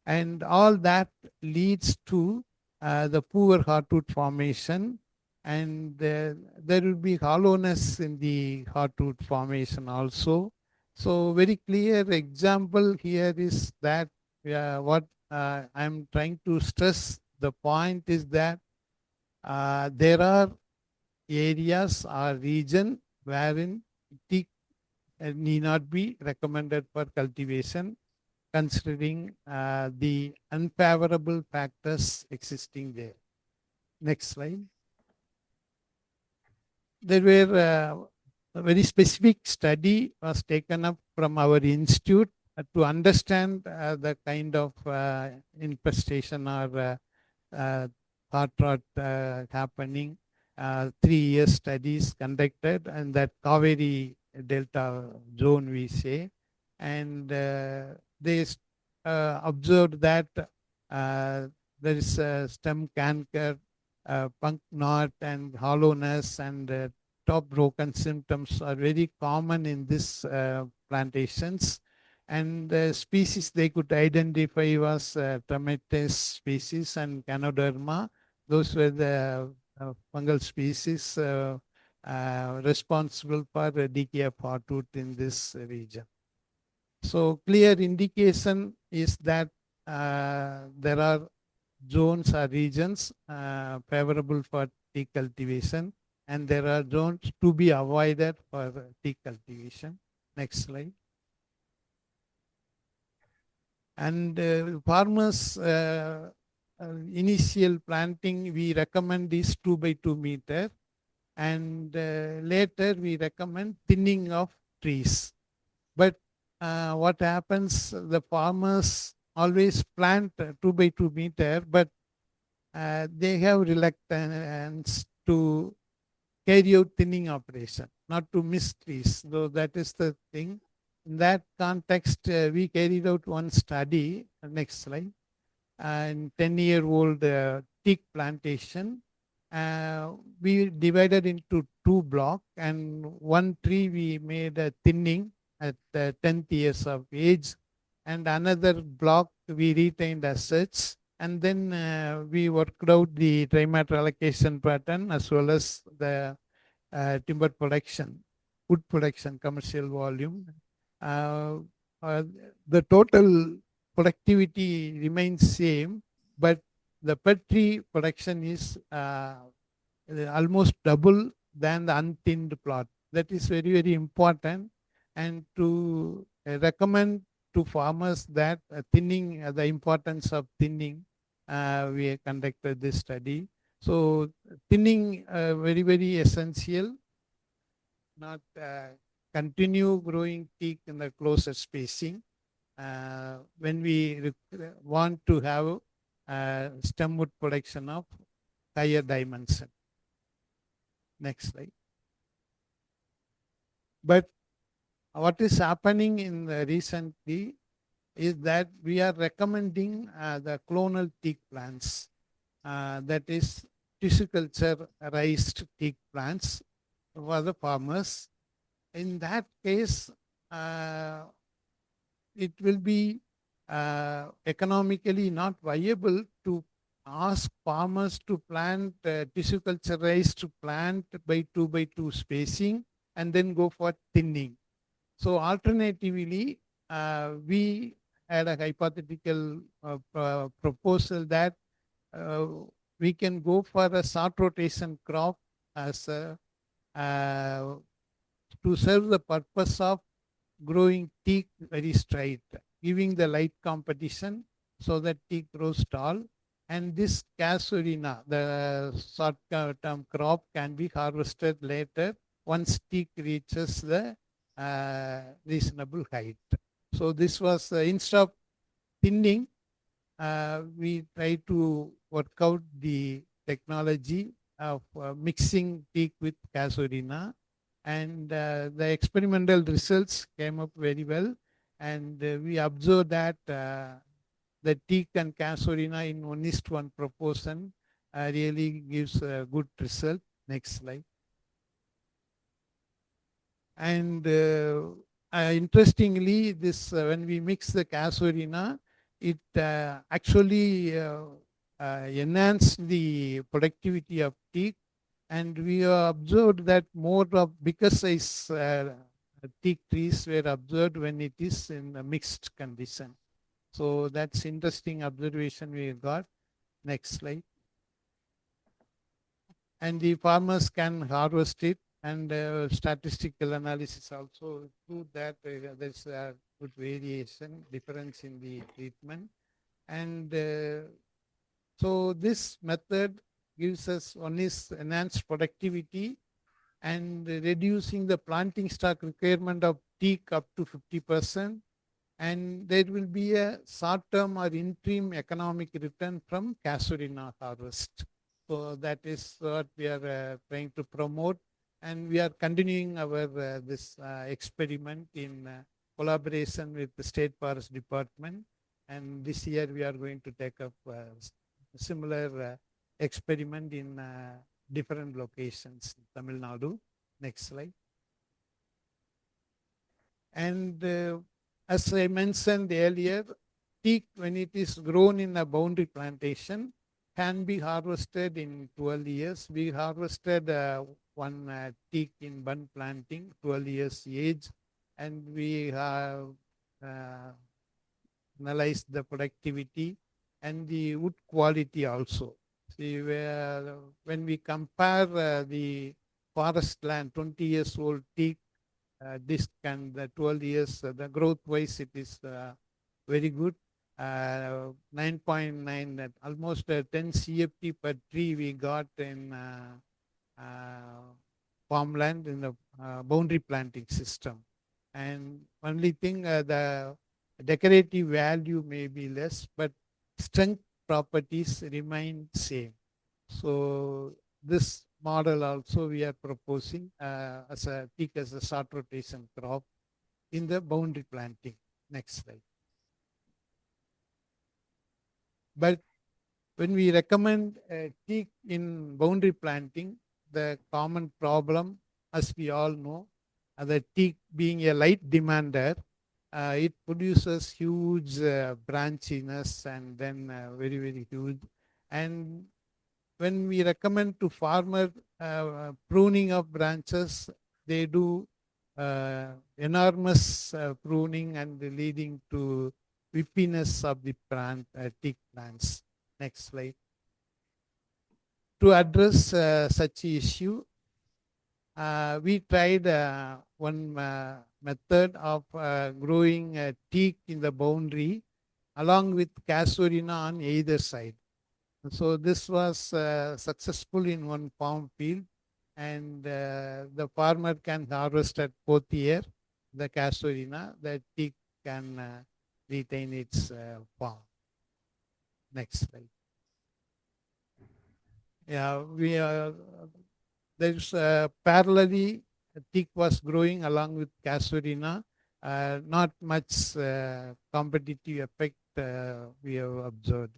and all that leads to the poor hardwood formation, and there will be hollowness in the hardwood formation also. So very clear example here is that what I'm trying to stress the point is that there are areas or region wherein teak need not be recommended for cultivation, considering the unfavorable factors existing there. Next slide. There were a very specific study was taken up from our institute to understand the kind of infestation or hot rot happening. 3-year studies conducted, and that Kaveri Delta zone we say, and they observed that there is stem canker, punk knot, and hollowness, and top broken symptoms are very common in this plantations. And the species they could identify was Tropics species and Canoderma. Those were the fungal species responsible for decay of hardwood in this region. So clear indication is that there are zones or regions favorable for teak cultivation, and there are zones to be avoided for teak cultivation. Next slide. And farmers initial planting we recommend is 2 by 2 meter, and later we recommend thinning of trees. But what happens, the farmers always plant 2 by 2 meter, but they have reluctance to carry out thinning operation, not to miss trees. So that is the thing. In that context, we carried out one study, next slide, and 10-year-old teak plantation. We divided into 2 blocks, and one tree we made a thinning at 10th years of age, and another block we retained as such. And then we worked out the trimester allocation pattern as well as the timber production, wood production, commercial volume. The total productivity remains same, but the per tree production is almost double than the unthinned plot. That is very, very important. And to recommend to farmers that thinning, the importance of thinning, we conducted this study. So thinning very, very essential, not continue growing teak in the closer spacing. When we want to have stem wood production of higher dimension. Next slide. But what is happening in the recently is that we are recommending the clonal teak plants, that is tissue culture raised teak plants for the farmers. In that case, it will be economically not viable to ask farmers to plant tissue culture raised plant by 2 by 2 spacing and then go for thinning. So alternatively, we had a hypothetical proposal that we can go for a short rotation crop as a, to serve the purpose of growing teak very straight, giving the light competition so that teak grows tall. And this casuarina, the short-term crop, can be harvested later once teak reaches the reasonable height. So this was instead of thinning, we try to work out the technology of mixing teak with casuarina, and the experimental results came up very well, and we observed that the teak and casuarina in 1:1 proportion really gives a good result. Next slide. And interestingly, this when we mix the casuarina, it actually enhanced the productivity of teak, and we observed that more of bigger size teak trees were observed when it is in a mixed condition. So that's interesting observation we got. Next slide. And the farmers can harvest it, and statistical analysis also prove that there's a good variation, difference in the treatment. And so this method gives us one is enhanced productivity and reducing the planting stock requirement of teak up to 50%. And there will be a short-term or interim economic return from casuarina harvest. So that is what we are trying to promote, and we are continuing our this experiment in collaboration with the State Forest Department. And this year we are going to take up a similar experiment in different locations in Tamil Nadu. Next slide. And as I mentioned earlier, teak, when it is grown in a boundary plantation, can be harvested in 12 years. We harvested one teak in bun planting, 12 years age, and we have analyzed the productivity and the wood quality also. See, when we compare the forest land, 20 years old teak, this can, the 12 years, the growth wise, it is very good. 9.9, almost 10 CFT per tree we got in farmland in the boundary planting system. And only thing, the decorative value may be less, but strength properties remain same. So this model also we are proposing as a teak as a short rotation crop in the boundary planting. Next slide. But when we recommend teak in boundary planting, the common problem, as we all know, the teak being a light demander, it produces huge branchiness and then very, very huge. And when we recommend to farmer pruning of branches, they do enormous pruning and leading to whippiness of the plant, teak plants. Next slide. To address such issue, we tried one method of growing teak in the boundary along with casuarina on either side. So this was successful in one farm field, and the farmer can harvest at both year the casuarina, the teak can retain its farm. Next slide. Yeah, we there's parallelly teak was growing along with casuarina. Not much competitive effect we have observed.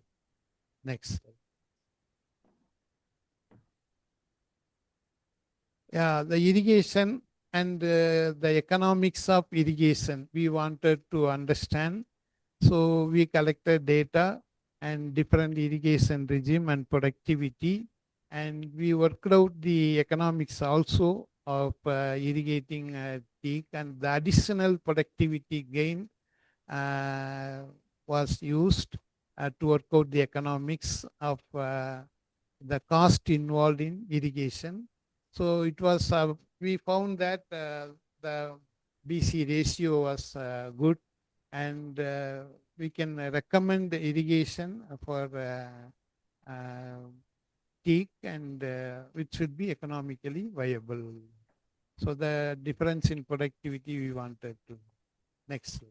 Next slide. Yeah, the irrigation and the economics of irrigation we wanted to understand. So we collected data and different irrigation regime and productivity, and we worked out the economics also of irrigating teak, and the additional productivity gain was used to work out the economics of the cost involved in irrigation. So it was, we found that the BC ratio was good, and we can recommend the irrigation for teak, and which should be economically viable. So the difference in productivity we wanted to. Next slide.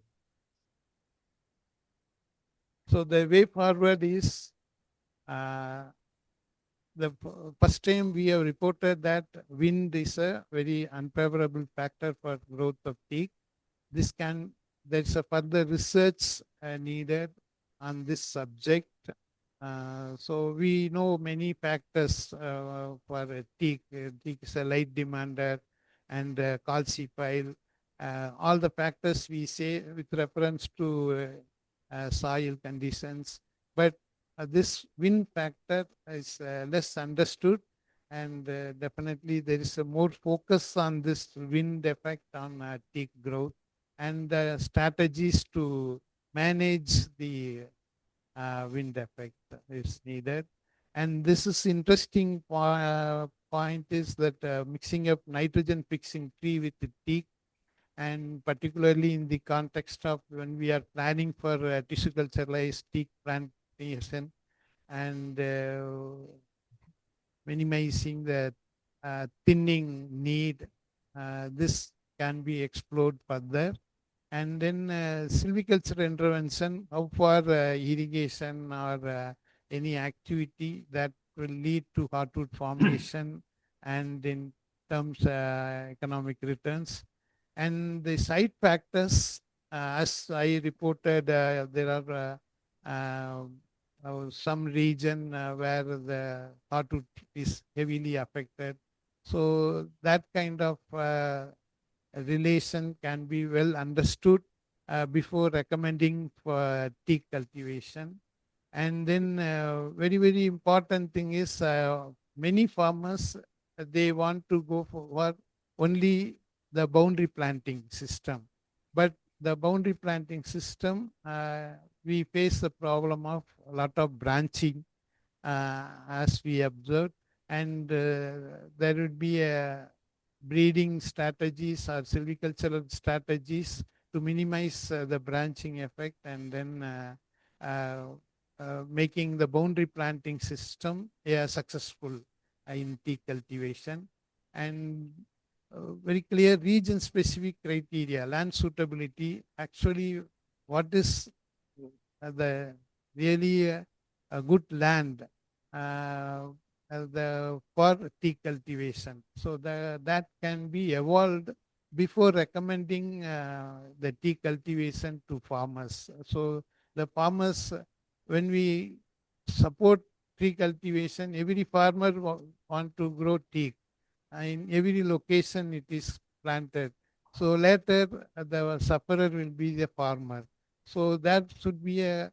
So the way forward is the first time we have reported that wind is a very unfavorable factor for growth of teak. There's a further research needed on this subject. So we know many factors for teak. Teak is a light demander and calciphile. All the factors we say with reference to soil conditions, but this wind factor is less understood, and definitely there is a more focus on this wind effect on teak growth, and strategies to manage the wind effect is needed. And this is interesting point is that mixing up nitrogen fixing tree with the teak, and particularly in the context of when we are planning for tissue culturalized teak plantation and minimizing the thinning need, this can be explored further. And then silviculture intervention, how far irrigation or any activity that will lead to hardwood formation and in terms economic returns. And the site factors, as I reported, there are some region where the hardwood is heavily affected. So that kind of relation can be well understood before recommending for teak cultivation. And then very, very important thing is many farmers, they want to go for only the boundary planting system. But the boundary planting system, we face the problem of a lot of branching as we observed, and there would be a breeding strategies or silvicultural strategies to minimize the branching effect, and then making the boundary planting system successful in teak cultivation, and very clear region specific criteria, land suitability. Actually, what is the really a good land for teak cultivation. So that can be evolved before recommending the teak cultivation to farmers. So the farmers, when we support tree cultivation, every farmer want to grow teak. In every location it is planted. So later the sufferer will be the farmer. So that should be a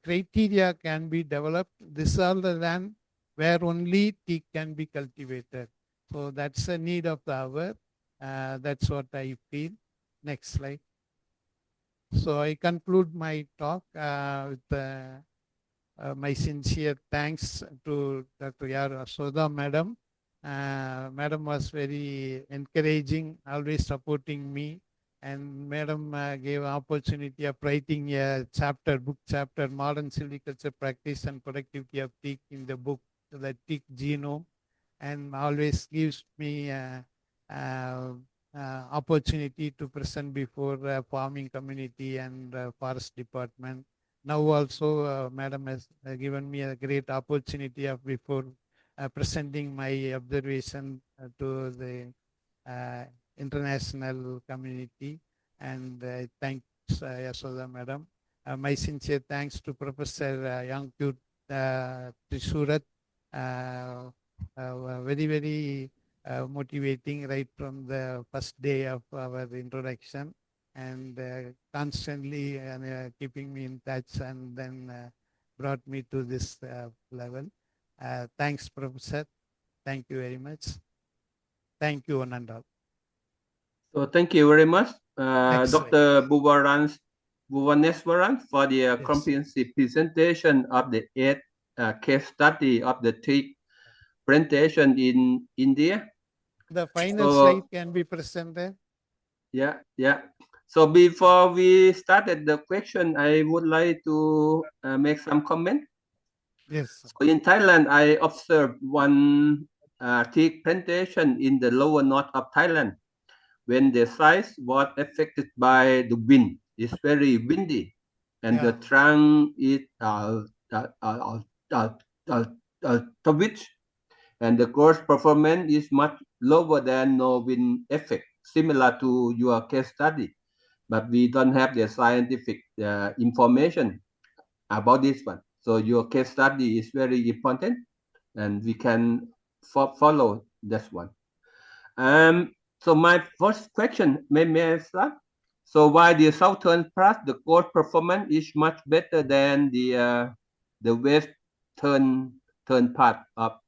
criteria can be developed. This are the land where only teak can be cultivated. So that's a need of the hour. That's what I feel. Next slide. So I conclude my talk with my sincere thanks to Dr. Yar Asoda Madam. Madam was very encouraging, always supporting me. And Madam gave opportunity of writing a chapter, book chapter, Modern Silviculture Practice and Productivity of Teak in the book, the Teak Genome, and always gives me opportunity to present before farming community and forest department. Now also, Madam has given me a great opportunity of before presenting my observation to the international community. And thanks, Yasoda Madam. My sincere thanks to Professor Yangkyut Trisurat. Very, very motivating right from the first day of our introduction, and constantly keeping me in touch, and then brought me to this level. Thanks, Professor. Thank you very much. Thank you, one and all. So thank you very much, Dr. Bhuvaneswaran, for the comprehensive presentation of the 8th case study of the teak plantation in India. The final slide can be presented. Yeah. So before we started the question, I would like to make some comment. Yes. So in Thailand, I observed one teak plantation in the lower north of Thailand. When the size was affected by the wind, it's very windy, and the trunk is twitch, and the growth performance is much lower than no wind effect, similar to your case study. But we don't have the scientific information about this one. So your case study is very important, and we can follow this one. So my first question, may I start? So why the southern part, the growth performance is much better than the western part of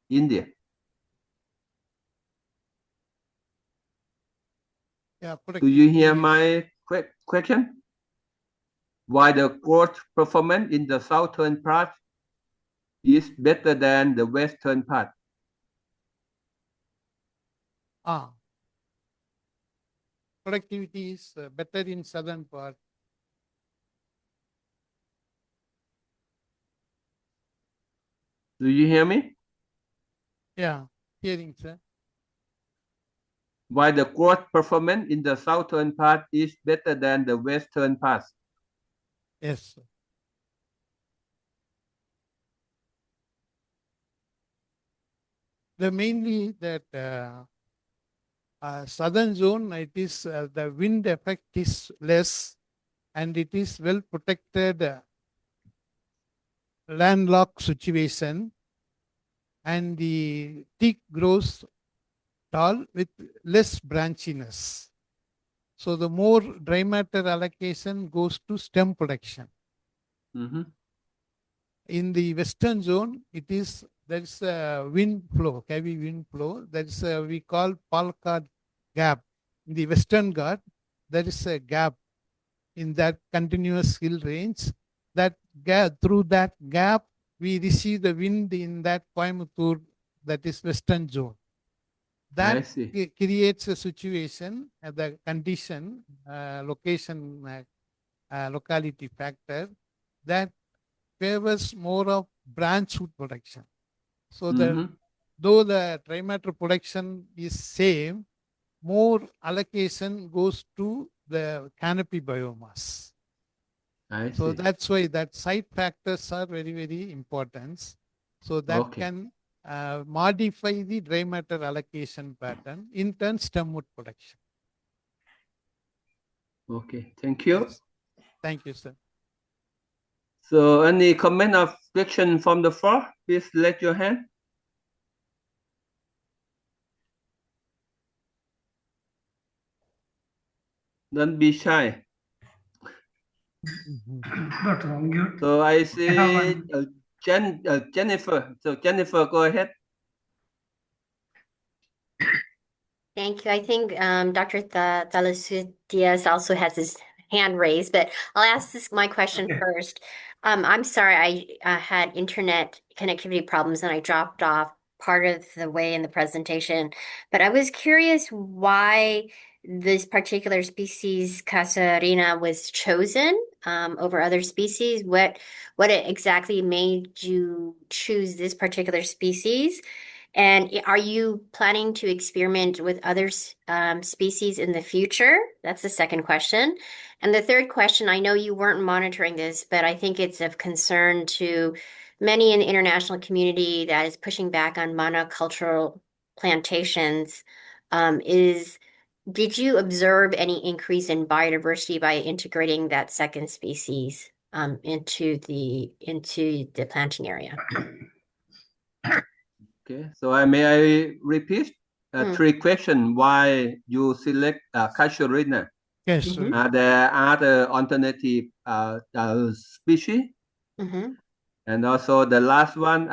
India? Yeah, do you hear my question? Why the growth performance in the southern part is better than the western part? Productivity is better in southern part. Do you hear me? Yeah, hearing, sir. Why the growth performance in the southern part is better than the western part? Yes, sir. The mainly that southern zone, it is the wind effect is less, and it is well protected landlocked situation, and the teak grows tall with less branchiness. So the more dry matter allocation goes to stem production. In the western zone, it is there is a wind flow, heavy wind flow. There is a we call Palkad gap. In the western Ghat, there is a gap in that continuous hill range. That gap, through that gap, we receive the wind in that Coimbatore, that is western zone. That creates a situation, the condition, location locality factor that favors more of branch root production. So though the trimatter production is same, more allocation goes to the canopy biomass. So that's why that site factors are very, very important. So that can modify the dry matter allocation pattern, in turn stem wood production. Okay, thank you. Yes. Thank you, sir. So any comment or question from the floor? Please raise your hand. Don't be shy. So I see Jennifer. So Jennifer, go ahead. Thank you. I think Dr. Thalasudias also has his hand raised, but I'll ask my question first. I'm sorry, I had internet connectivity problems and I dropped off part of the way in the presentation, but I was curious why this particular species, Casuarina, was chosen over other species. What exactly made you choose this particular species? And are you planning to experiment with other species in the future? That's the second question. And the third question, I know you weren't monitoring this, but I think it's of concern to many in the international community that is pushing back on monocultural plantations. Did you observe any increase in biodiversity by integrating that second species into the planting area? Okay, so may I repeat three questions why you select Casuarina? Yes, sir. There are the alternative species. And also the last one,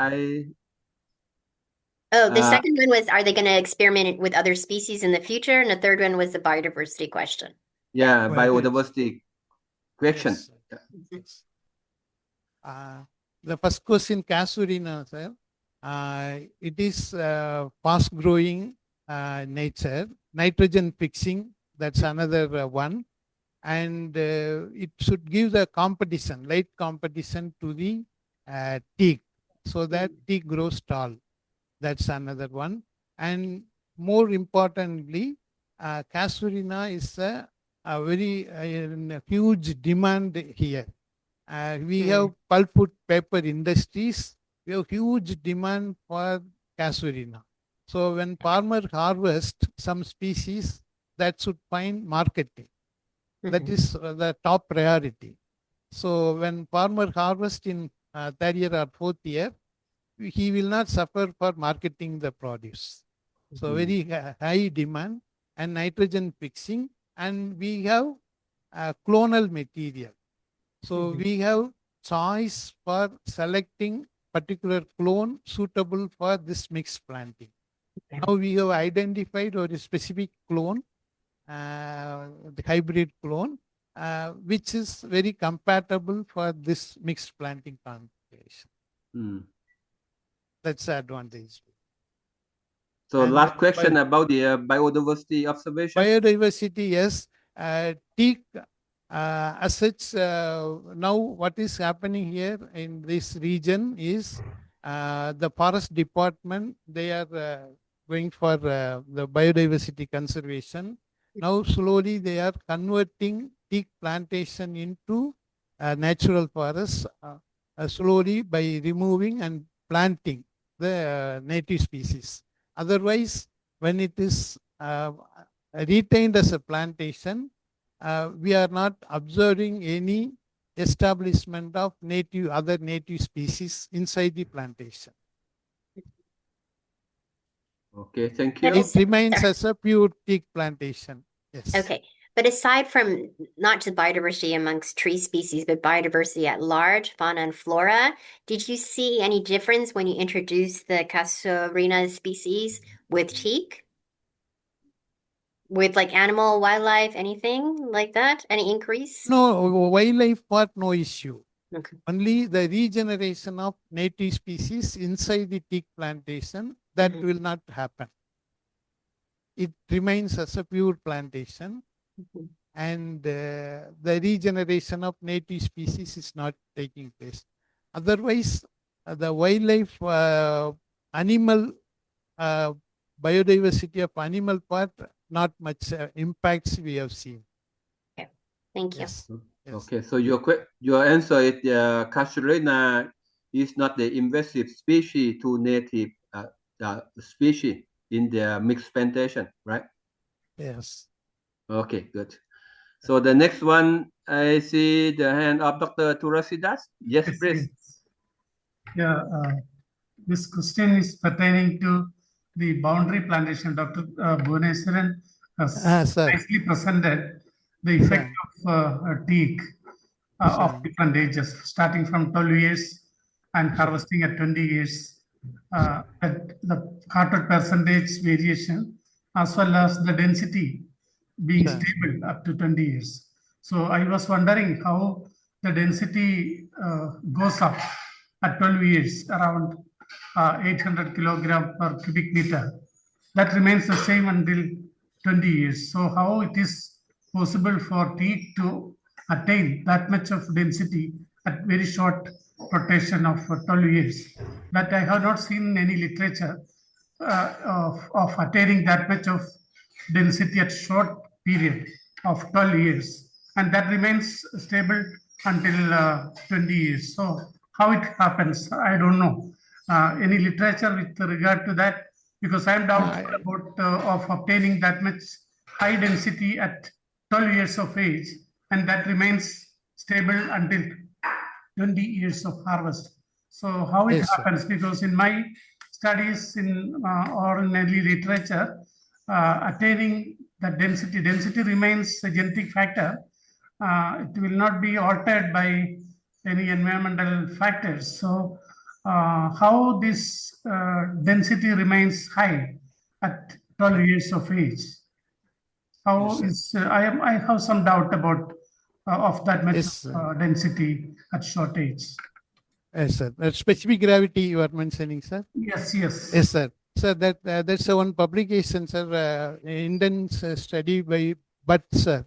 the second one was, are they going to experiment with other species in the future? And the third one was the biodiversity question. Yeah, biodiversity question. Yes. The first question, Casuarina, sir. It is fast growing nature. Nitrogen fixing, that's another one. And it should give the competition, light competition to the teak, so that teak grows tall. That's another one. And more importantly, Casuarina is a very huge demand here. We have pulpwood paper industries. We have huge demand for Casuarina. So when farmer harvest some species, that should find marketing. That is the top priority. So when farmer harvest in third year or fourth year, he will not suffer for marketing the produce. So very high demand and nitrogen fixing, and we have clonal material. So we have choice for selecting particular clone suitable for this mixed planting. Now we have identified a specific clone, the hybrid clone, which is very compatible for this mixed planting configuration. That's the advantage. So last question about the biodiversity observation. Biodiversity, yes. Teak, as such, now what is happening here in this region is the forest department, they are going for the biodiversity conservation. Now slowly they are converting teak plantation into natural forests slowly by removing and planting the native species. Otherwise, when it is retained as a plantation, we are not observing any establishment of other native species inside the plantation. Okay, thank you. It remains as a pure teak plantation. Yes. Okay. But aside from not just biodiversity amongst tree species, but biodiversity at large, fauna and flora, did you see any difference when you introduced the Casuarina species with teak? With like animal, wildlife, anything like that? Any increase? No, wildlife part, no issue. Okay. Only the regeneration of native species inside the teak plantation, that will not happen. It remains as a pure plantation. and the regeneration of native species is not taking place. Otherwise, the wildlife, animal biodiversity of animal part, not much impacts we have seen. Okay, thank you. Yes. Okay, so your answer is Casuarina is not the invasive species to native species in the mixed plantation, right? Yes. Okay, good. So the next one, I see the hand of Dr. Turasidas. Yes, please. Yeah, this question is pertaining to the boundary plantation. Dr. Bhuvaneswaran has nicely presented the effect of teak of different ages, starting from 12 years and harvesting at 20 years. The cartridge percentage variation as well as the density being stable up to 20 years. So I was wondering how the density goes up at 12 years, around 800 kilogram per cubic meter. That remains the same until 20 years. So how it is possible for teak to attain that much of density at very short rotation of 12 years? That I have not seen any literature of attaining that much of density at short period of 12 years, and that remains stable until 20 years. So how it happens, I don't know. Any literature with regard to that? Because I am doubtful about of obtaining that much high density at 12 years of age, and that remains stable until 20 years of harvest. So how it happens? Because in my studies or in early literature, attaining the density remains a genetic factor. It will not be altered by any environmental factors. So how this density remains high at 12 years of age? How is I have some doubt about of that much density at short age. Yes, sir. Specific gravity you are mentioning, sir? Yes, yes. Yes, sir. So that's one publication, sir, Indian study by sir.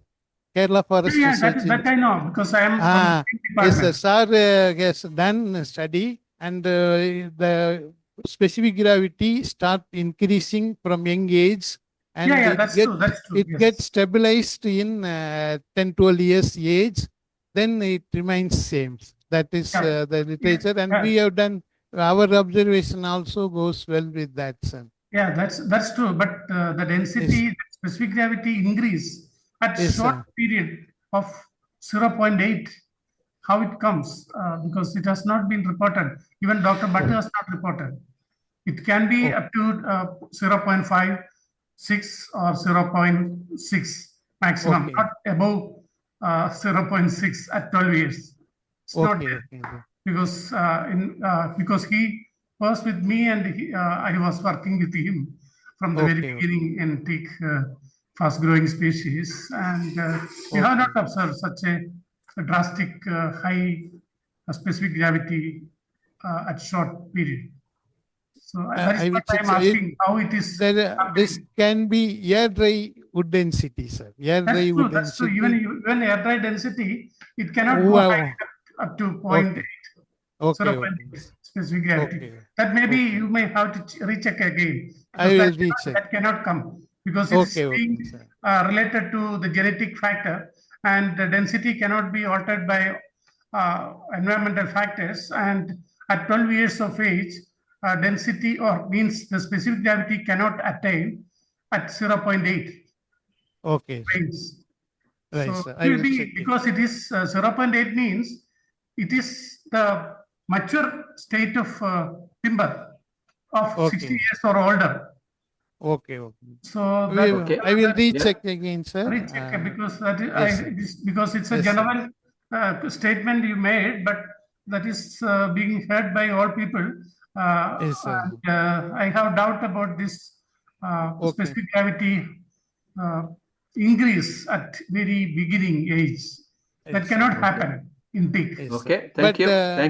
Kerala Forest Research. That I know because I am from the department. Yes, sir. Has done a study, and the specific gravity start increasing from young age, and that's true. It gets stabilized in 10-12 years age, then it remains same. That is the literature, and we have done our observation also goes well with that, sir. Yeah, that's true. But the density, specific gravity increase at short period of 0.8. How it comes? Because it has not been reported. Even Dr. Bhatt has not reported. It can be up to 0.5, 6 or 0.6 maximum, not above 0.6 at 12 years. It's not there. Because he was with me and I was working with him from the very beginning in Teak, fast-growing species, and we have not observed such a drastic high specific gravity at short period. So that is what I am asking, how it is. This can be air dry wood density, sir. That's true. Even air dry density, it cannot go high up to 0.8. 0.8 specific gravity. That maybe you may have to recheck again. I will recheck. That cannot come because it's being related to the genetic factor, and the density cannot be altered by environmental factors. And at 12 years of age, density or means the specific gravity cannot attain at 0.8. Okay. Right, so it will be, because it is 0.8 means it is the mature state of timber of 60 years or older. So I will recheck again, sir. Recheck because because it's a general statement you made, but that is being heard by all people. I have doubt about this specific gravity increase at very beginning age. That cannot happen in Teak. Okay, thank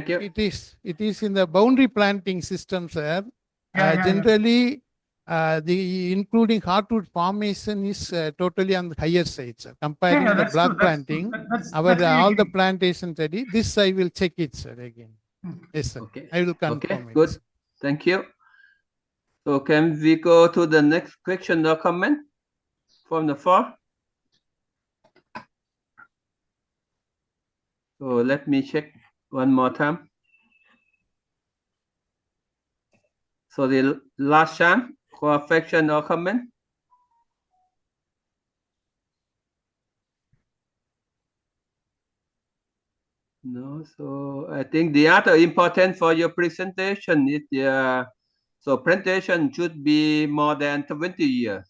you. It is in the boundary planting system, sir. Generally, the including hardwood formation is totally on the higher side, sir. Comparing the block planting, all the plantation study, this I will check it, sir, again. Yes, sir. Okay. I will confirm it. Good. Thank you. So can we go to the next question or comment from the floor? So let me check one more time. So the last chance for question or comment. No, so I think the other important for your presentation is so plantation should be more than 20 years.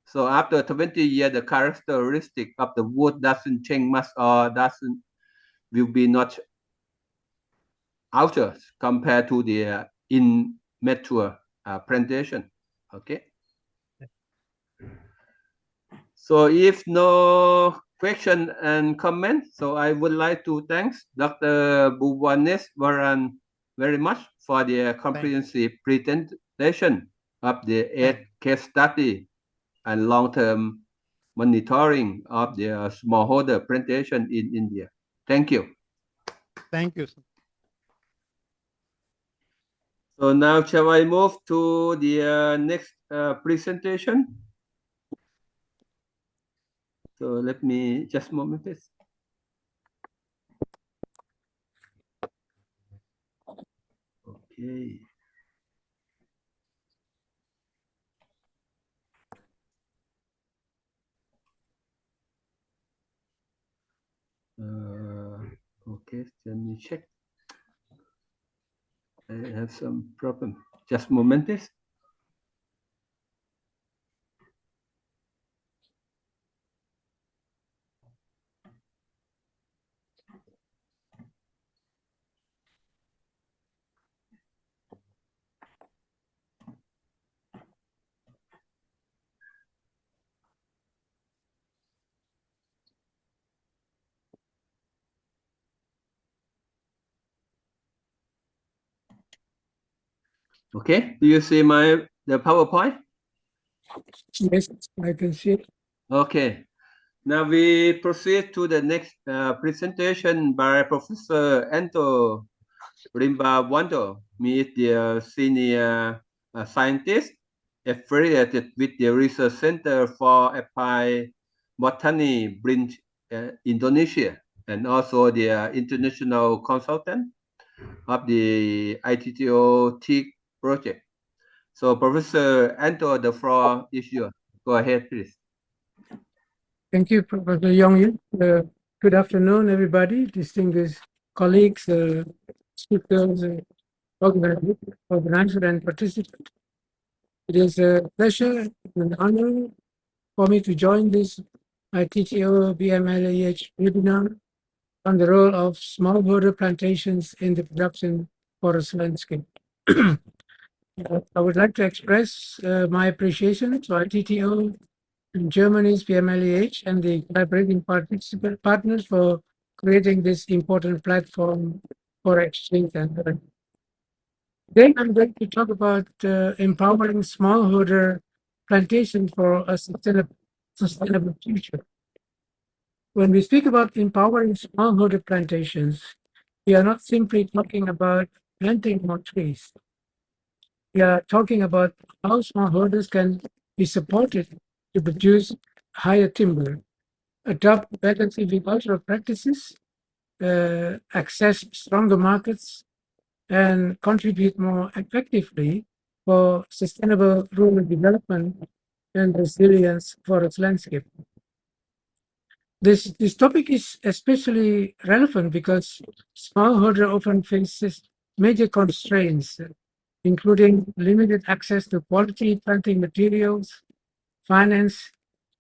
So after 20 years, the characteristic of the wood doesn't change much or will be not altered compared to the immature plantation. Okay. So if no question and comment, so I would like to thank Dr. Bhuvanesh Varan very much for the comprehensive presentation of the 8 case study and long-term monitoring of the smallholder plantation in India. Thank you. Thank you, sir. So now shall I move to the next presentation? So let me just a moment, please. Okay. Okay, let me check. I have some problem. Just a moment, please. Okay, do you see the PowerPoint? Yes, I can see it. Okay, now we proceed to the next presentation by Professor Anto Rimbawando, the senior scientist affiliated with the Research Center for Applied Botany, Brinj, Indonesia, and also the international consultant of the ITTO Teak project. So Professor Anto, the floor is yours. Go ahead, please. Thank you, Professor Yong. Good afternoon, everybody, distinguished colleagues, speakers, organizers, and participants. It is a pleasure and honor for me to join this ITTO-BMLEH webinar on the role of smallholder plantations in the production forest landscape. I would like to express my appreciation to ITTO, Germany's BMLEH, and the collaborating partners for creating this important platform for exchange and learning. Today, I'm going to talk about empowering smallholder plantation for a sustainable future. When we speak about empowering smallholder plantations, we are not simply talking about planting more trees. We are talking about how smallholders can be supported to produce higher timber, adopt better agricultural practices, access stronger markets, and contribute more effectively for sustainable rural development and resilience for its landscape. This topic is especially relevant because smallholder often faces major constraints, including limited access to quality planting materials, finance,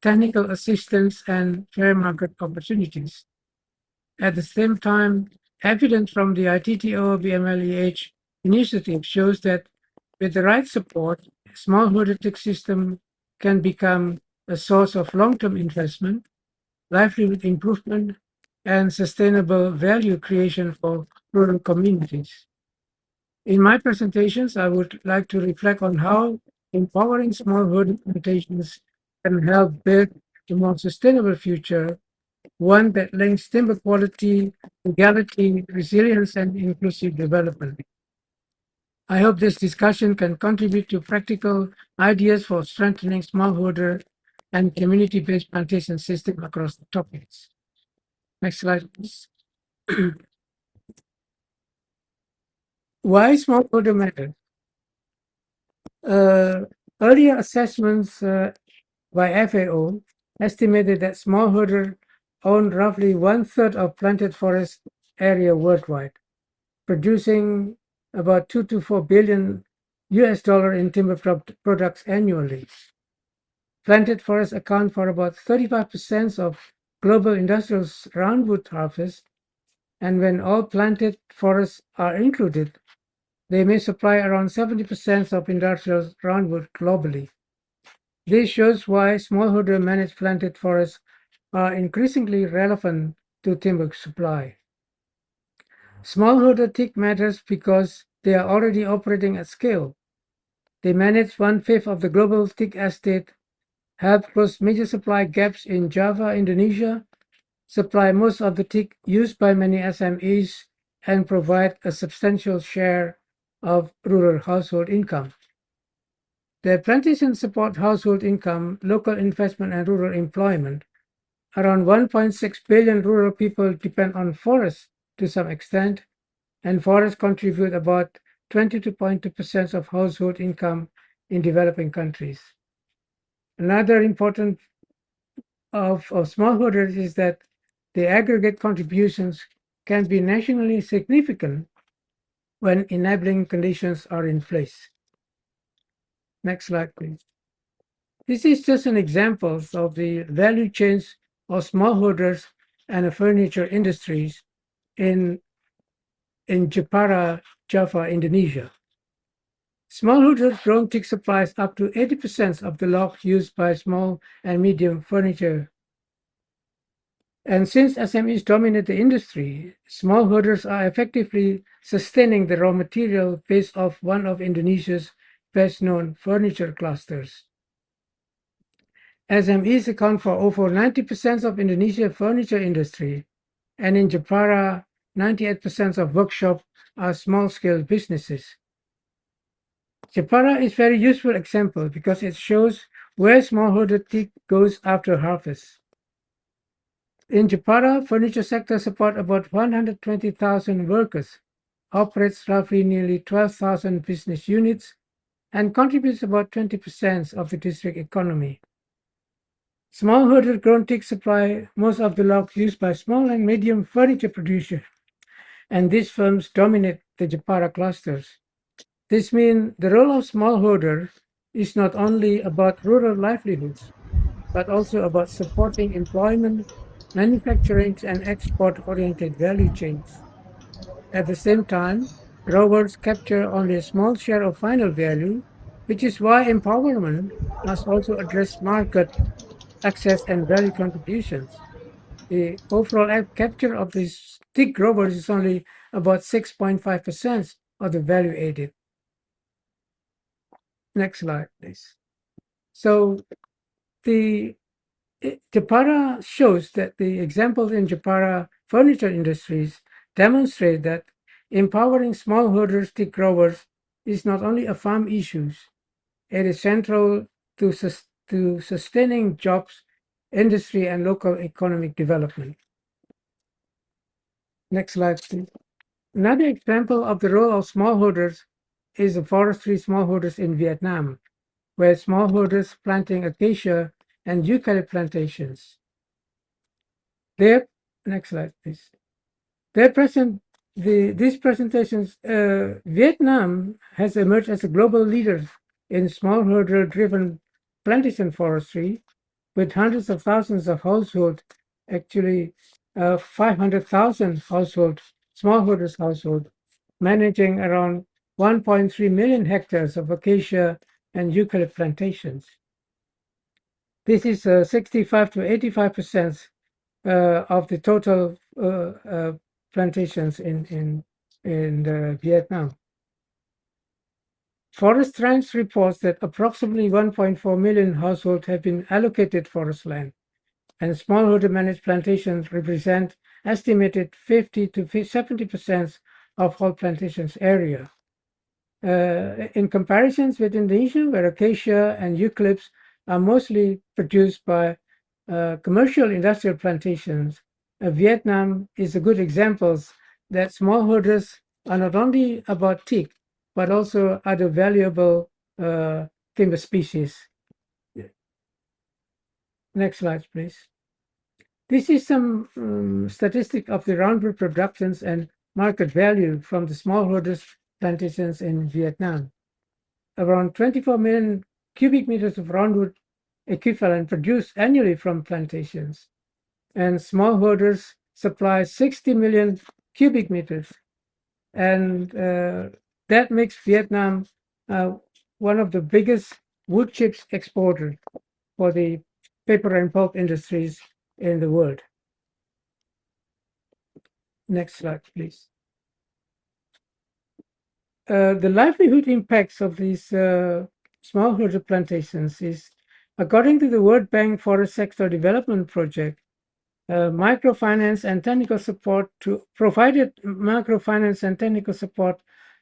technical assistance, and fair market opportunities. At the same time, evidence from the ITTO-BMLEH initiative shows that with the right support, smallholder tech system can become a source of long-term investment, livelihood improvement, and sustainable value creation for rural communities. In my presentations, I would like to reflect on how empowering smallholder plantations can help build a more sustainable future, one that links timber quality, legality, resilience, and inclusive development. I hope this discussion can contribute to practical ideas for strengthening smallholder and community-based plantation system across the tropics. Next slide, please. Why smallholder matter? Earlier assessments by FAO estimated that smallholder owned roughly 1/3 of planted forest area worldwide, producing about 2 to 4 billion US dollar in timber products annually. Planted forests account for about 35% of global industrial roundwood harvest, and when all planted forests are included, they may supply around 70% of industrial roundwood globally. This shows why smallholder managed planted forests are increasingly relevant to timber supply. Smallholder Teak matters because they are already operating at scale. They manage 1/5 of the global teak estate, help close major supply gaps in Java, Indonesia, supply most of the teak used by many SMEs, and provide a substantial share of rural household income. The plantations support household income, local investment, and rural employment. Around 1.6 billion rural people depend on forests to some extent, and forests contribute about 22.2% of household income in developing countries. Another important of smallholders is that the aggregate contributions can be nationally significant when enabling conditions are in place. Next slide, please. This is just an example of the value chains of smallholders and the furniture industries in Jepara, Java, Indonesia. Smallholders grown teak supplies up to 80% of the logs used by small and medium furniture. And since SMEs dominate the industry, smallholders are effectively sustaining the raw material base of one of Indonesia's best-known furniture clusters. SMEs account for over 90% of Indonesia's furniture industry, and in Jepara, 98% of workshops are small-scale businesses. Jepara is a very useful example because it shows where smallholder teak goes after harvest. In Jepara, furniture sector support about 120,000 workers, operates roughly nearly 12,000 business units, and contributes about 20% of the district economy. Smallholder grown teak supply most of the logs used by small and medium furniture producers, and these firms dominate the Jepara clusters. This means the role of smallholder is not only about rural livelihoods, but also about supporting employment, manufacturing, and export-oriented value chains. At the same time, growers capture only a small share of final value, which is why empowerment must also address market access and value contributions. The overall capture of these teak growers is only about 6.5% of the value added. Next slide, please. So Jepara shows that the examples in Jepara furniture industries demonstrate that empowering smallholders teak growers is not only a farm issue, it is central to sustaining jobs, industry, and local economic development. Next slide, please. Another example of the role of smallholders is the forestry smallholders in Vietnam, where smallholders planting acacia and eucalypt plantations. Next slide, please. These presentations, Vietnam has emerged as a global leader in smallholder-driven plantation forestry, with hundreds of thousands of households, actually 500,000 households, smallholders households, managing around 1.3 million hectares of acacia and eucalypt plantations. This is 65 to 85% of the total plantations in Vietnam. Forest Trends reports that approximately 1.4 million households have been allocated forest land, and smallholder managed plantations represent estimated 50 to 70% of all plantations area. In comparisons with Indonesia, where acacia and eucalypts are mostly produced by commercial industrial plantations, Vietnam is a good example that smallholders are not only about teak, but also other valuable timber species. Next slide, please. This is some statistic of the roundwood productions and market value from the smallholders plantations in Vietnam. Around 24 million cubic meters of roundwood equivalent produced annually from plantations, and smallholders supply 60 million cubic meters, and that makes Vietnam one of the biggest wood chips exporters for the paper and pulp industries in the world. Next slide, please. The livelihood impacts of these smallholder plantations is, according to the World Bank Forest Sector Development Project, microfinance and technical support provided microfinance and technical support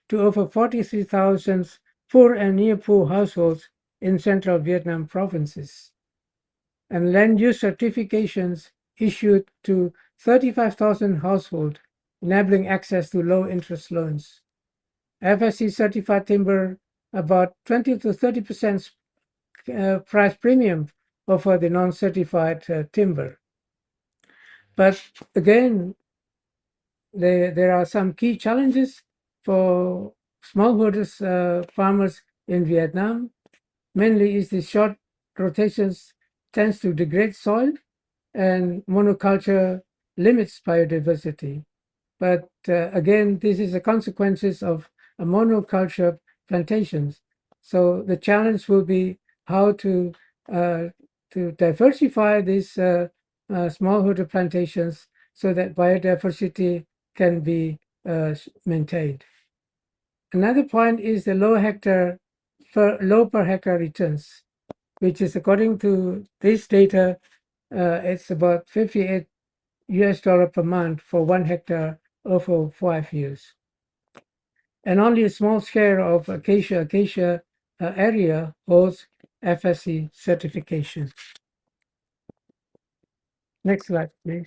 to over 43,000 poor and near poor households in central Vietnam provinces, and land use certifications issued to 35,000 households, enabling access to low interest loans. FSC certified timber about 20 to 30% price premium over the non-certified timber. But again, there are some key challenges for smallholders farmers in Vietnam. Mainly is the short rotations tends to degrade soil, and monoculture limits biodiversity. But again, this is the consequences of a monoculture plantations. So the challenge will be how to diversify these smallholder plantations so that biodiversity can be maintained. Another point is the low per hectare returns, which is, according to this data, it's about $58 per month for 1 hectare over 5 years. And only a small share of acacia area holds FSC certification. Next slide, please.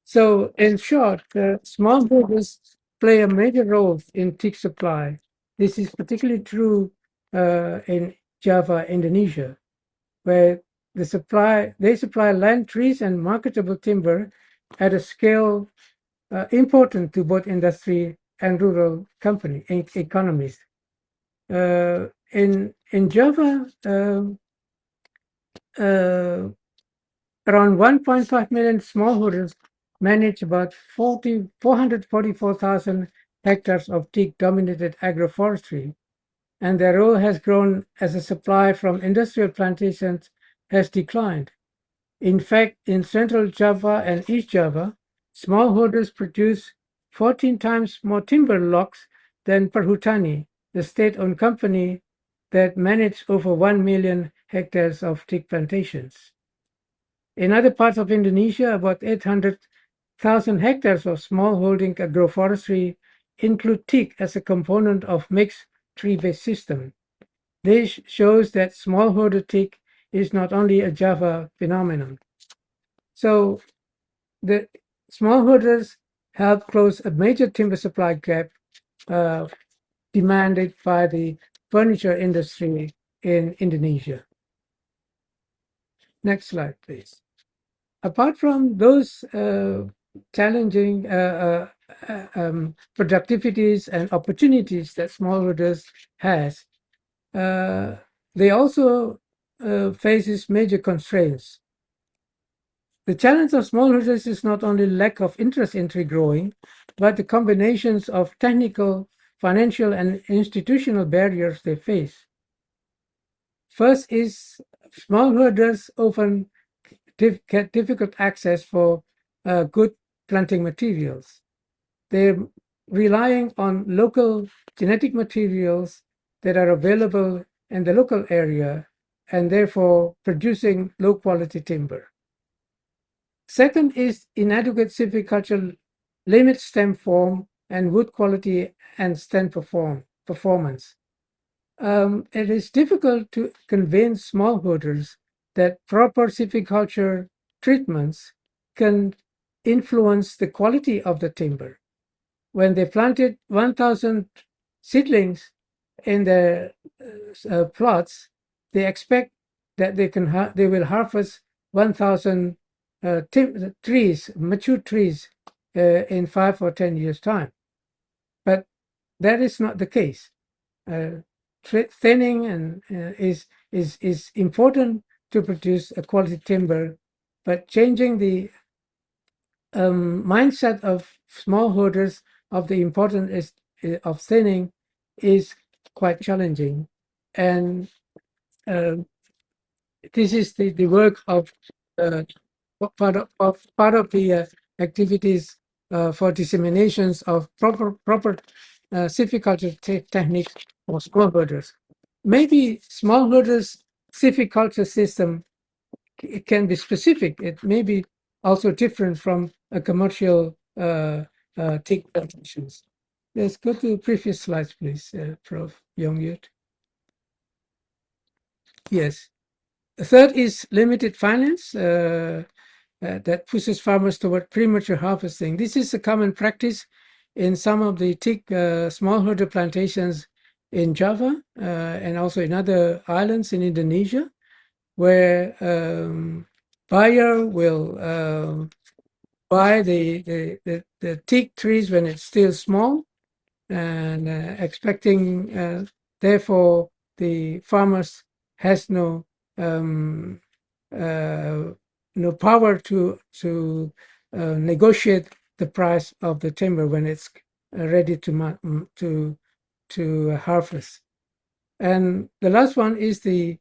So in short, smallholders play a major role in teak supply. This is particularly true in Java, Indonesia, where they supply land, trees, and marketable timber at a scale important to both industry and rural economies. In Java, around 1.5 million smallholders manage about 444,000 hectares of teak-dominated agroforestry, and their role has grown as the supply from industrial plantations has declined. In fact, in Central Java and East Java, smallholders produce 14 times more timber logs than Perhutani, the state-owned company that manages over 1 million hectares of teak plantations. In other parts of Indonesia, about 800,000 hectares of smallholding agroforestry include teak as a component of mixed tree-based system. This shows that smallholder teak is not only a Java phenomenon. So the smallholders help close a major timber supply gap demanded by the furniture industry in Indonesia. Next slide, please. Apart from those challenging productivities and opportunities that smallholders has, they also faces major constraints. The challenge of smallholders is not only lack of interest in tree growing, but the combinations of technical, financial, and institutional barriers they face. First is smallholders often get difficult access for good planting materials. They relying on local genetic materials that are available in the local area and therefore producing low quality timber. Second is inadequate silviculture limits stem form and wood quality and stem performance. It is difficult to convince smallholders that proper silviculture treatments can influence the quality of the timber. When they planted 1,000 seedlings in the plots, they expect that they will harvest 1,000 trees, mature trees, in 5 or 10 years' time. But that is not the case. Thinning is important to produce a quality timber, but changing the mindset of smallholders of the importance of thinning is quite challenging, and this is the work of part of the activities for disseminations of proper silviculture techniques for smallholders. Maybe smallholders' silviculture system can be specific. It may be also different from a commercial teak plantations. Let's go to the previous slides, please, Prof. Yongyut. Yes. The third is limited finance that pushes farmers toward premature harvesting. This is a common practice in some of the teak smallholder plantations in Java and also in other islands in Indonesia, where buyer will buy the teak trees when it's still small, and expecting therefore the farmers has no power to negotiate the price of the timber when it's ready to harvest. And the last one is the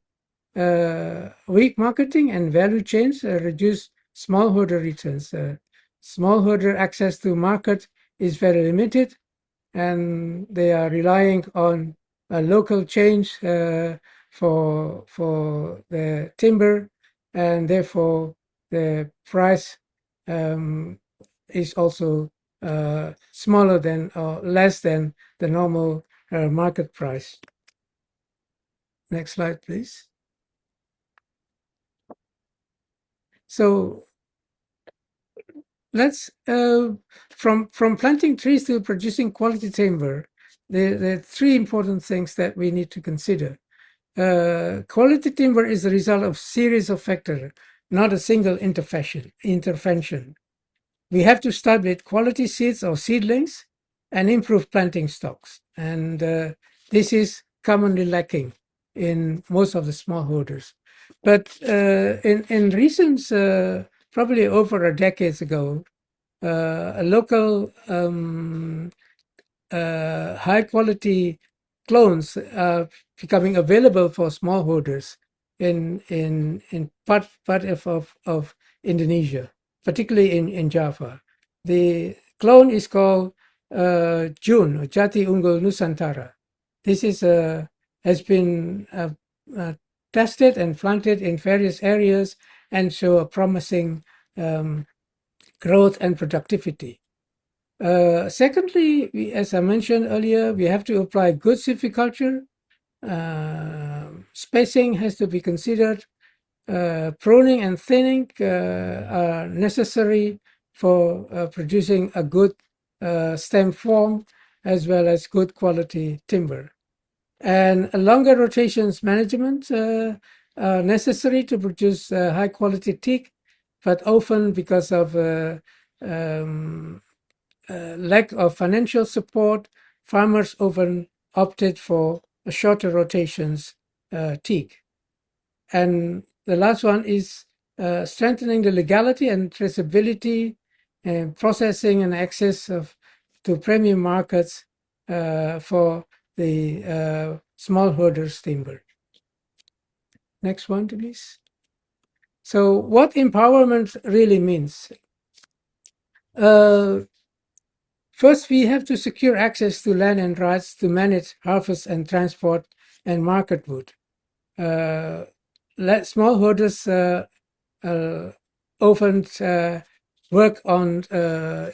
weak marketing and value chains reduce smallholder returns. Smallholder access to market is very limited, and they are relying on a local change for the timber, and therefore the price is also smaller than or less than the normal market price. Next slide, please. So let's from planting trees to producing quality timber, there are three important things that we need to consider. Quality timber is the result of series of factors, not a single intervention. We have to start with quality seeds or seedlings and improve planting stocks. And this is commonly lacking in most of the smallholders. But in recent, probably over a decade ago, a local high quality clones are becoming available for smallholders in part of Indonesia, particularly in Java. The clone is called Jun, Jati Unggul Nusantara. This is has been tested and planted in various areas and show a promising growth and productivity. Secondly, as I mentioned earlier, we have to apply good silviculture. Spacing has to be considered. Pruning and thinning are necessary for producing a good stem form as well as good quality timber. And longer rotations management are necessary to produce high quality teak, but often because of lack of financial support, farmers often opted for shorter rotations teak. And the last one is strengthening the legality and traceability and processing and access to premium markets for the smallholders timber. Next one, please. So what empowerment really means? First, we have to secure access to land and rights to manage, harvest, and transport and market wood. Smallholders often work on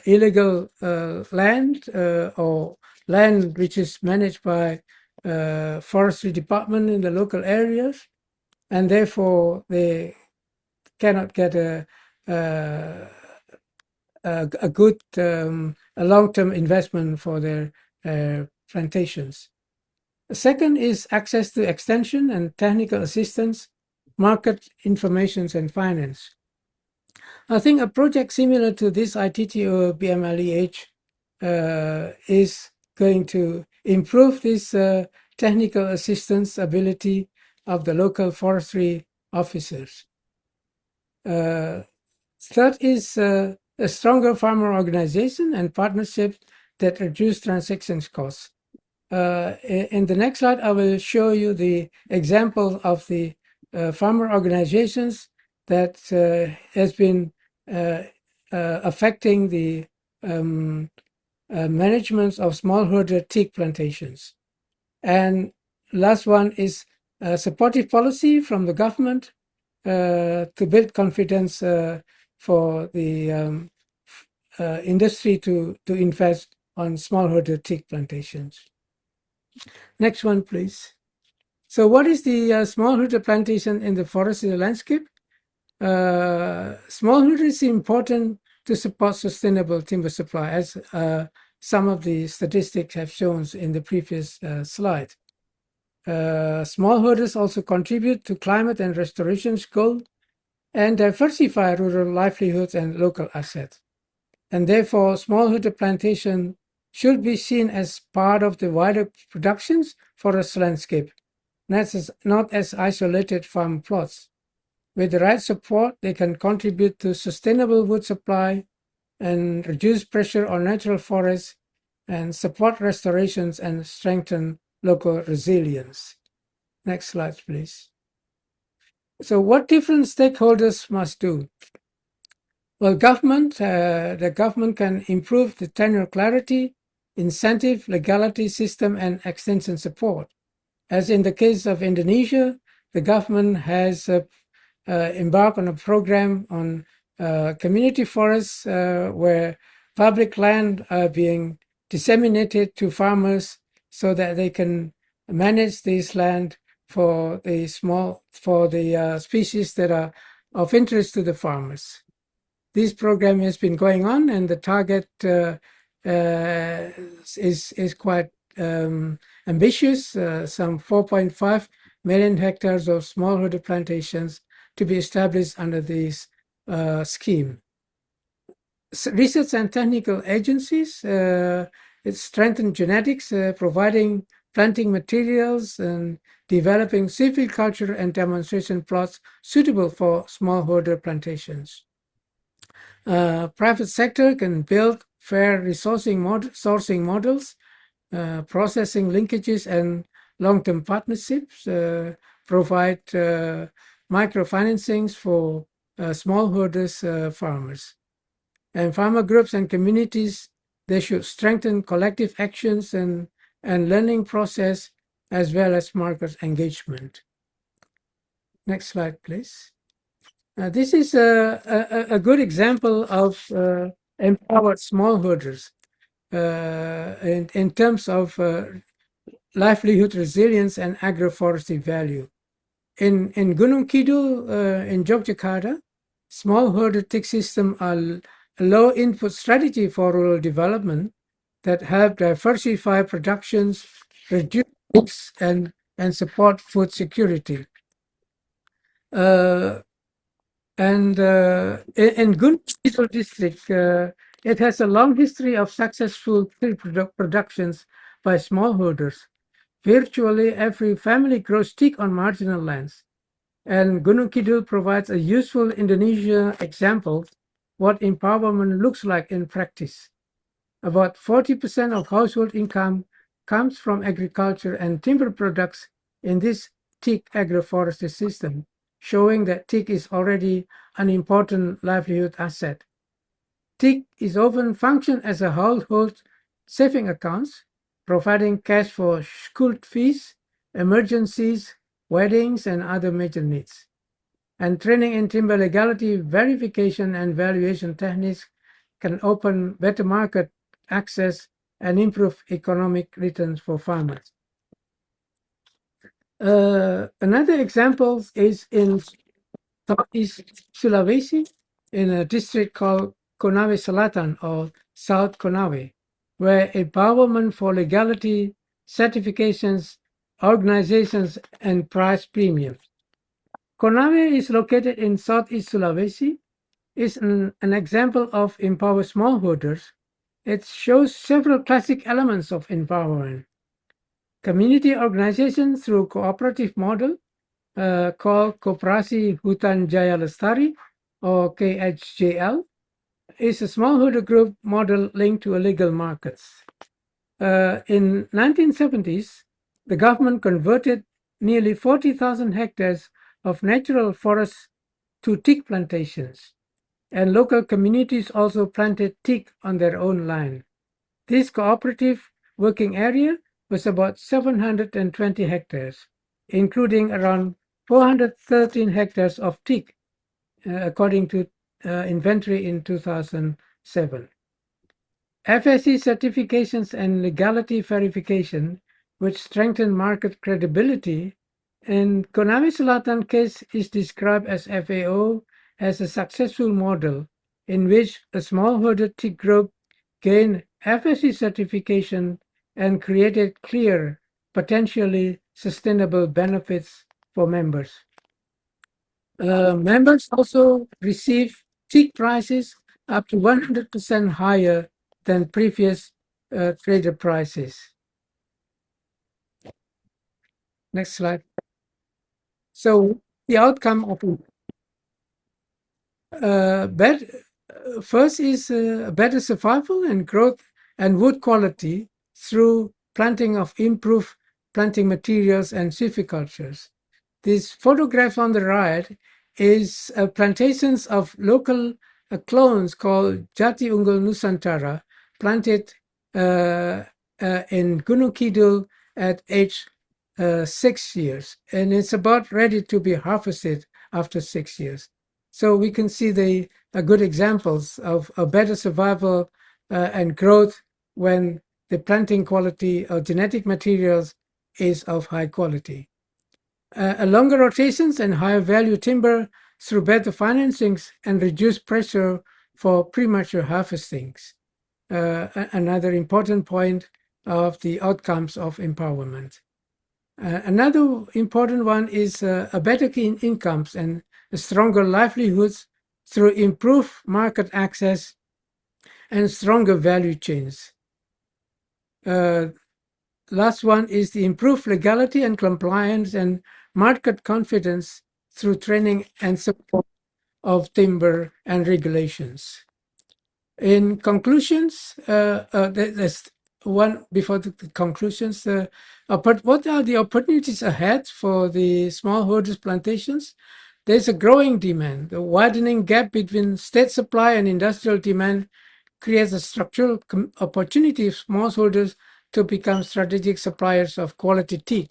illegal land or land which is managed by forestry department in the local areas, and therefore they cannot get a good a long-term investment for their plantations. The second is access to extension and technical assistance, market information, and finance. I think a project similar to this ITTO-BMLEH is going to improve this technical assistance ability of the local forestry officers. Third is a stronger farmer organization and partnership that reduce transactions costs. In the next slide, I will show you the example of the farmer organizations that has been affecting the management of smallholder teak plantations. And last one is supportive policy from the government to build confidence for the industry to invest on smallholder teak plantations. Next one, please. So what is the smallholder plantation in the forestry landscape? Smallholder is important to support sustainable timber supply, as some of the statistics have shown in the previous slide. Smallholders also contribute to climate and restoration goals and diversify rural livelihoods and local assets. And therefore, smallholder plantation should be seen as part of the wider productions forest landscape, not as isolated farm plots. With the right support, they can contribute to sustainable wood supply and reduce pressure on natural forests and support restorations and strengthen local resilience. Next slide, please. So what different stakeholders must do? Well, the government can improve the tenure clarity, incentive, legality system, and extension support. As in the case of Indonesia, the government has embarked on a program on community forests where public land are being disseminated to farmers so that they can manage this land for the species that are of interest to the farmers. This program has been going on, and the target is quite ambitious, some 4.5 million hectares of smallholder plantations to be established under this scheme. Research and technical agencies, it strengthened genetics, providing planting materials and developing silviculture and demonstration plots suitable for smallholder plantations. Private sector can build fair sourcing models, processing linkages and long-term partnerships, provide microfinancings for smallholders farmers. And farmer groups and communities, they should strengthen collective actions and learning process as well as market engagement. Next slide, please. This is a good example of empowered smallholders in terms of livelihood resilience and agroforestry value. In Gunung Kidul in Yogyakarta, smallholder teak system are a low input strategy for rural development that help diversify productions, reduce risks, and support food security. In Gunung Kidul district, it has a long history of successful tree productions by smallholders. Virtually every family grows teak on marginal lands. And Gunung Kidul provides a useful Indonesia example what empowerment looks like in practice. About 40% of household income comes from agriculture and timber products in this teak agroforestry system, showing that teak is already an important livelihood asset. Teak is often functioned as a household saving accounts, providing cash for school fees, emergencies, weddings, and other major needs. And training in timber legality, verification, and valuation techniques can open better market access and improve economic returns for farmers. Another example is in Southeast Sulawesi, in a district called Konawe Selatan or South Konawe, where empowerment for legality, certifications, organizations, and price premiums. Konawe is located in Southeast Sulawesi, is an example of empower smallholders. It shows several classic elements of empowerment. Community organization through cooperative model called Koperasi Hutan Jaya Lestari or KHJL is a smallholder group model linked to illegal markets. In 1970s, the government converted nearly 40,000 hectares of natural forests to teak plantations, and local communities also planted teak on their own land. This cooperative working area was about 720 hectares, including around 413 hectares of teak, according to inventory in 2007. FSC certifications and legality verification, which strengthen market credibility, in Konawe Selatan case is described as FAO as a successful model in which a smallholder teak group gained FSC certification and created clear, potentially sustainable benefits for members. Members also receive teak prices up to 100% higher than previous traded prices. Next slide. So the outcome of first is better survival and growth and wood quality through planting of improved planting materials and silvicultures. This photograph on the right is plantations of local clones called Jati Unggul Nusantara, planted in Gunung Kidul at age 6 years, and it's about ready to be harvested after 6 years. So we can see the good examples of a better survival and growth when the planting quality of genetic materials is of high quality. A longer rotations and higher value timber through better financings and reduced pressure for premature harvestings. Another important point of the outcomes of empowerment. Another important one is a better incomes and stronger livelihoods through improved market access and stronger value chains. Last one is the improved legality and compliance and market confidence through training and support of timber and regulations. In conclusions, there's one before the conclusions, but what are the opportunities ahead for the smallholders plantations? There's a growing demand. The widening gap between state supply and industrial demand creates a structural opportunity for smallholders to become strategic suppliers of quality teak.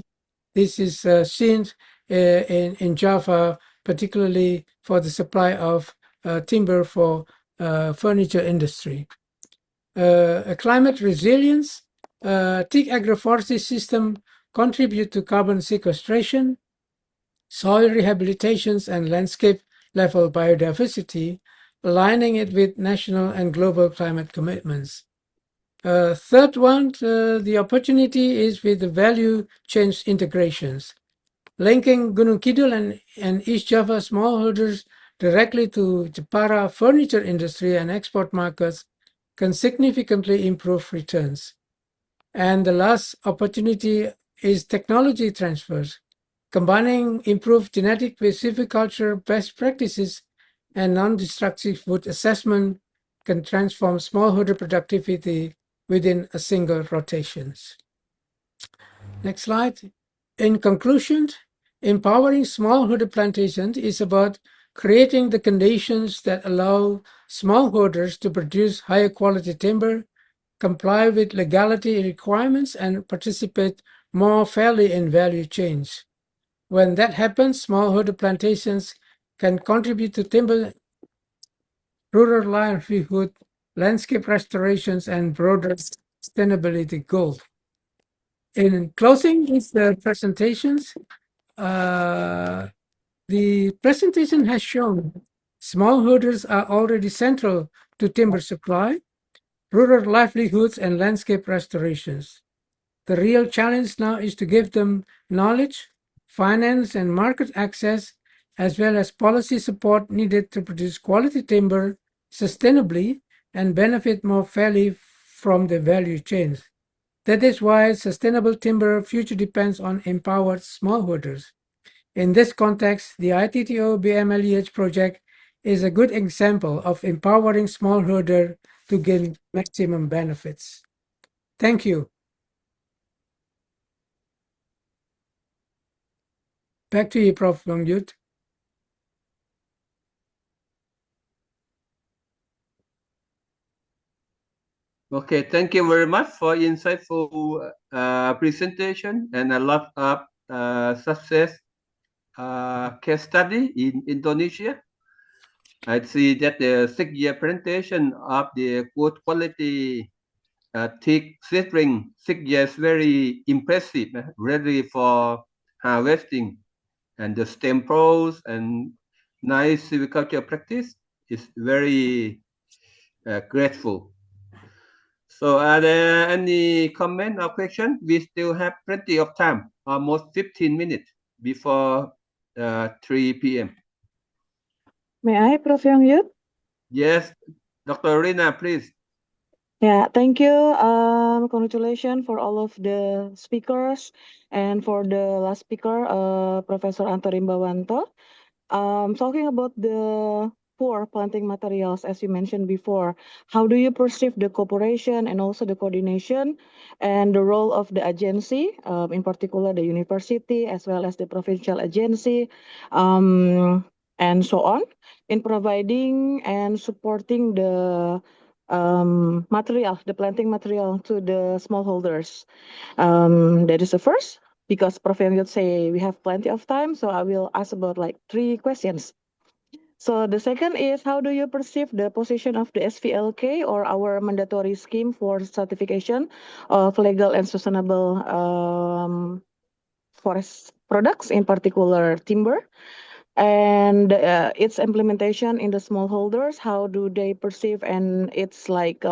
This is seen in Java, particularly for the supply of timber for furniture industry. Climate resilience, teak agroforestry system contribute to carbon sequestration, soil rehabilitations, and landscape level biodiversity, aligning it with national and global climate commitments. Third one, the opportunity is with the value chain integrations, linking Gunung Kidul and East Java smallholders directly to Jepara furniture industry and export markets can significantly improve returns. And the last opportunity is technology transfers. Combining improved genetic with silviculture best practices and non-destructive wood assessment can transform smallholder productivity within a single rotations. Next slide. In conclusion, empowering smallholder plantations is about creating the conditions that allow smallholders to produce higher quality timber, comply with legality requirements, and participate more fairly in value chains. When that happens, smallholder plantations can contribute to timber, rural livelihood, landscape restorations, and broader sustainability goals. In closing these presentations, the presentation has shown smallholders are already central to timber supply, rural livelihoods, and landscape restorations. The real challenge now is to give them knowledge, finance, and market access, as well as policy support needed to produce quality timber sustainably and benefit more fairly from the value chains. That is why sustainable timber future depends on empowered smallholders. In this context, the ITTO-BMLEH project is a good example of empowering smallholder to gain maximum benefits. Thank you. Back to you, Prof. Yongyut. Okay, thank you very much for insightful presentation and a lot of success case study in Indonesia. I see that the 6-year plantation of the good quality teak seedling 6 years very impressive, ready for harvesting, and the stem pros and nice silviculture practice is very grateful. So are there any comment or question? We still have plenty of time, almost 15 minutes before 3 p.m. May I, Prof. Yongyut? Yes, Dr. Rina, please. Yeah, thank you. Congratulations for all of the speakers and for the last speaker, Professor Anto Rimbawanto. Talking about the poor planting materials, as you mentioned before, how do you perceive the cooperation and also the coordination and the role of the agency, in particular the university as well as the provincial agency, and so on, in providing and supporting the material, the planting material to the smallholders? That is the first. Because Prof. Yongyut say we have plenty of time, so I will ask about like 3 questions. So the second is, how do you perceive the position of the SVLK or our mandatory scheme for certification of legal and sustainable forest products, in particular timber, and its implementation in the smallholders? How do they perceive? And it's like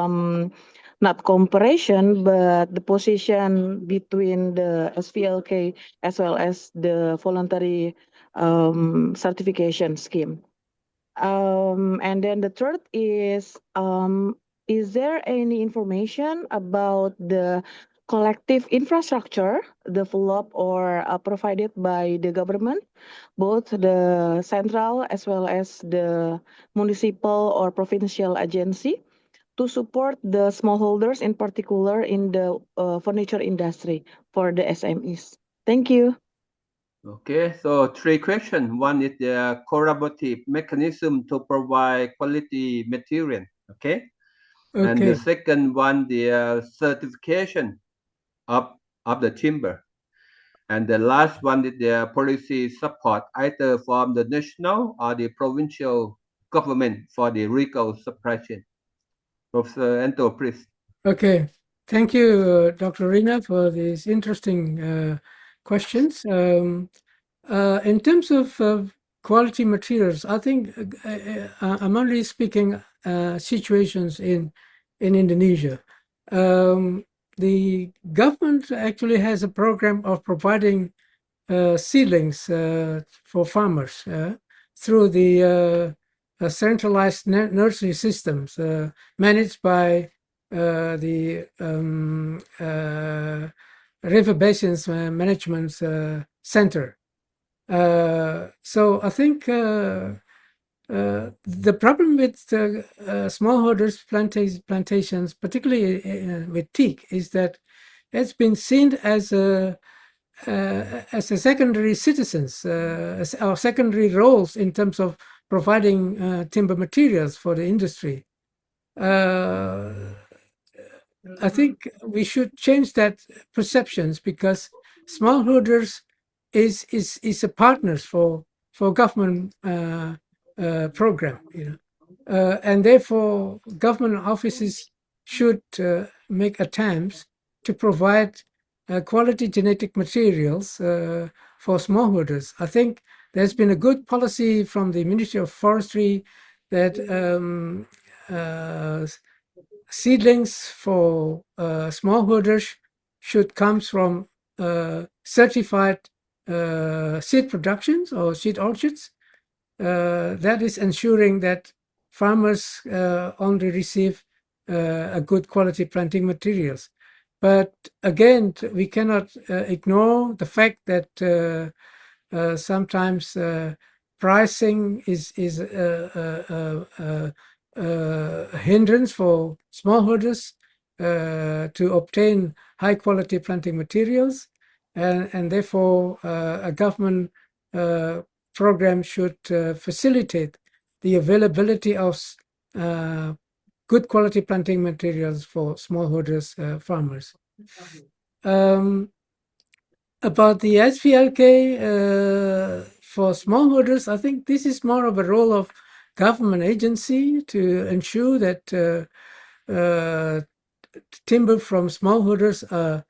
not comparison, but the position between the SVLK as well as the voluntary certification scheme. And then the third is there any information about the collective infrastructure developed or provided by the government, both the central as well as the municipal or provincial agency, to support the smallholders, in particular in the furniture industry for the SMEs? Thank you. Okay, so 3 questions. One is the collaborative mechanism to provide quality material. Okay. And the second one, the certification of the timber. And the last one is the policy support, either from the national or the provincial government for the legal supply chain. Professor Anto, please. Okay. Thank you, Dr. Rina, for these interesting questions. In terms of quality materials, I think I'm only speaking situations in Indonesia. The government actually has a program of providing seedlings for farmers through the centralized nursery systems managed by the River Basins Management Center. So I think the problem with smallholders plantations, particularly with teak, is that it's been seen as a secondary citizens or secondary roles in terms of providing timber materials for the industry. I think we should change that perceptions, because smallholders is a partners for government program, and therefore government offices should make attempts to provide quality genetic materials for smallholders. I think there's been a good policy from the Ministry of Forestry that seedlings for smallholders should come from certified seed productions or seed orchards. That is ensuring that farmers only receive a good quality planting materials. But again, we cannot ignore the fact that sometimes pricing is a hindrance for smallholders to obtain high quality planting materials, and therefore a government program should facilitate the availability of good quality planting materials for smallholders farmers. About the SVLK for smallholders, I think this is more of a role of government agency to ensure that timber from smallholders are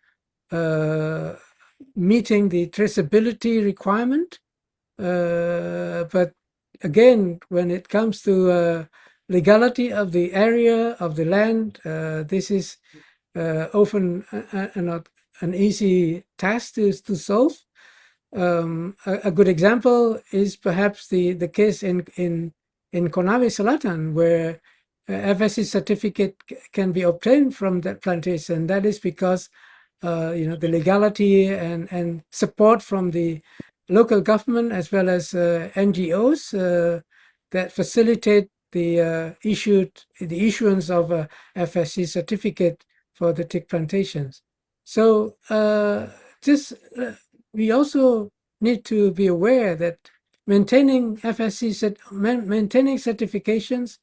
meeting the traceability requirement. But again, when it comes to legality of the area of the land, this is often not an easy task to solve. A good example is perhaps the case in Konawe Selatan, where FSC certificate can be obtained from that plantation. That is because the legality and support from the local government as well as NGOs that facilitate the issuance of a FSC certificate for the teak plantations. So we also need to be aware that maintaining maintaining certifications,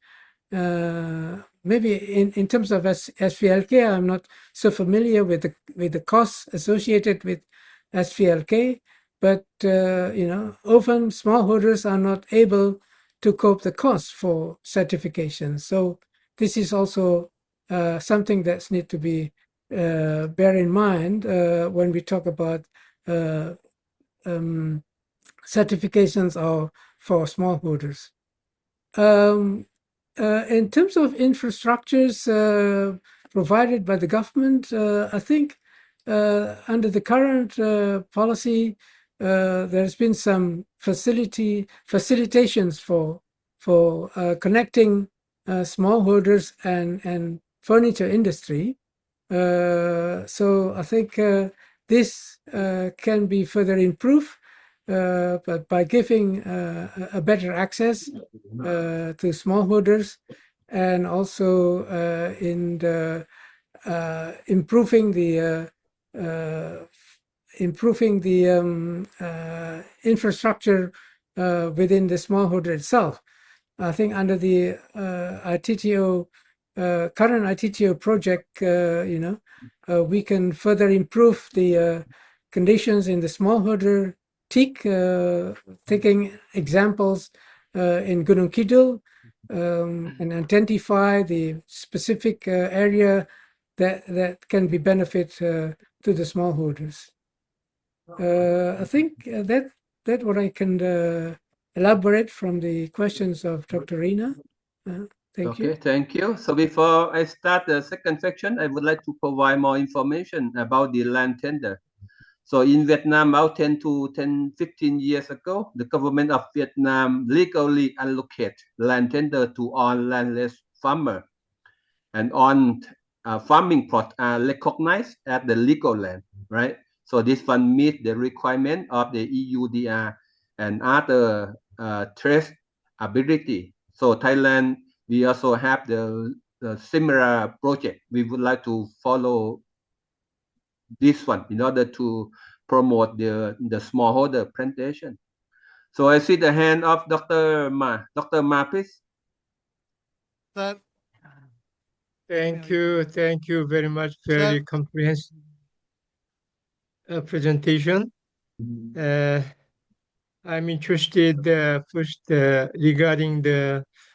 maybe in terms of SVLK, I'm not so familiar with the costs associated with SVLK, but often smallholders are not able to cope the costs for certification. So this is also something that's need to be bear in mind when we talk about certifications for smallholders. In terms of infrastructures provided by the government, I think under the current policy, there's been some facilitations for connecting smallholders and furniture industry. So I think this can be further improved, but by giving a better access to smallholders, and also in the improving the infrastructure within the smallholder itself. I think under the current ITTO project, we can further improve the conditions in the smallholder teak, taking examples in Gunung Kidul, and identify the specific area that can be benefit to the smallholders. I think that what I can elaborate from the questions of Dr. Rina. Thank you. Okay, thank you. So before I start the second section, I would like to provide more information about the land tender. So in Vietnam, about 15 years ago, the government of Vietnam legally allocated land tender to all landless farmers, and on farming plots are recognized as the legal land, right? So this one meets the requirement of the EUDR and other traceability. So Thailand, we also have the similar project. We would like to follow this one in order to promote the smallholder plantation. So I see the hand of Dr. Ma. Dr. Ma, please. Thank you very much. Very comprehensive presentation. I'm interested first regarding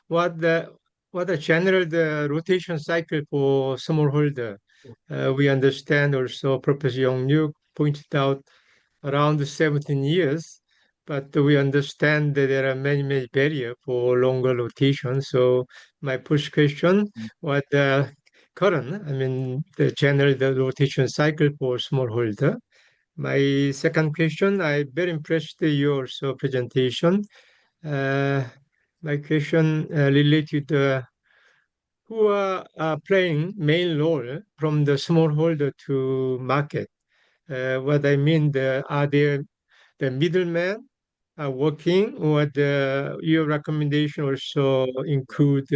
what the general the rotation cycle for smallholder. We understand also Professor Yong pointed out around 17 years, but we understand that there are many barriers for longer rotation. So my first question, what the current, I mean the general the rotation cycle for smallholder. My second question, I very impressed your presentation. My question related to who are playing main role from the smallholder to market. What I mean, are there the middlemen are working, or your recommendation also include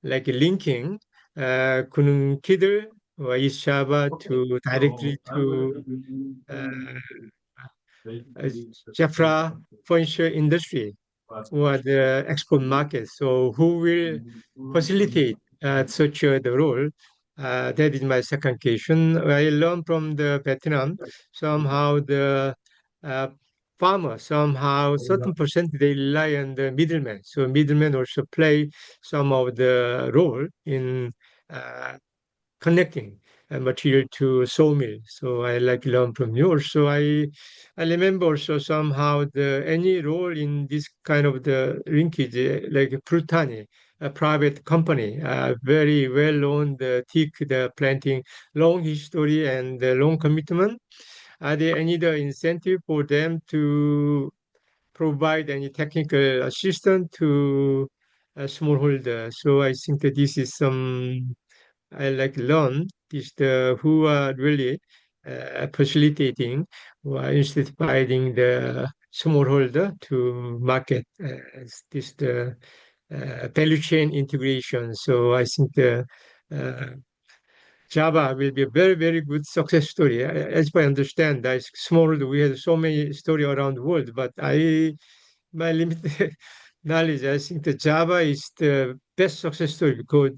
like linking Kunung Kidder or East Java to directly to Jafra furniture industry or the export market. So who will facilitate such the role? That is my second question. I learned from the Vietnam somehow the uh, farmer somehow certain percent they rely on the middlemen. So middlemen also play some of the role in uh, connecting material to sawmill. So I like learn from you. So I remember also somehow the any role in this kind of the linkage like Prutani, a private company, very well known the Teak, the planting, long history and long commitment. Are there any the incentive for them to provide any technical assistance to a smallholder? So I think that this is some I like learn is the who are really facilitating or incentivizing the smallholder to market this the value chain integration. So I think the uh, Java will be a very good success story. As I understand, that smallholder we have so many story around the world, but my limited knowledge, I think the Java is the best success story because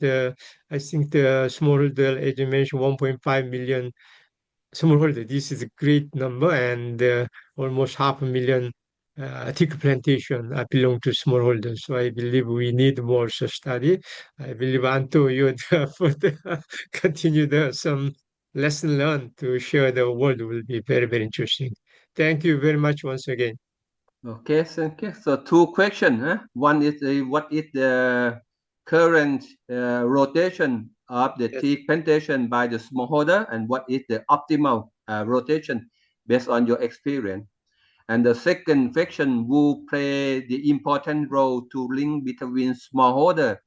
I think the smallholder, as you mentioned, 1.5 million smallholder. This is a great number, and almost 500,000 teak plantation belong to smallholders. So I believe we need more such study. I believe Anto, you would further continue some lesson learned to share the world will be very interesting. Thank you very much once again. Okay, thank you. So two questions. One is what is the current rotation of the teak plantation by the smallholder, and what is the optimal rotation based on your experience? And the second question, who play the important role to link between smallholder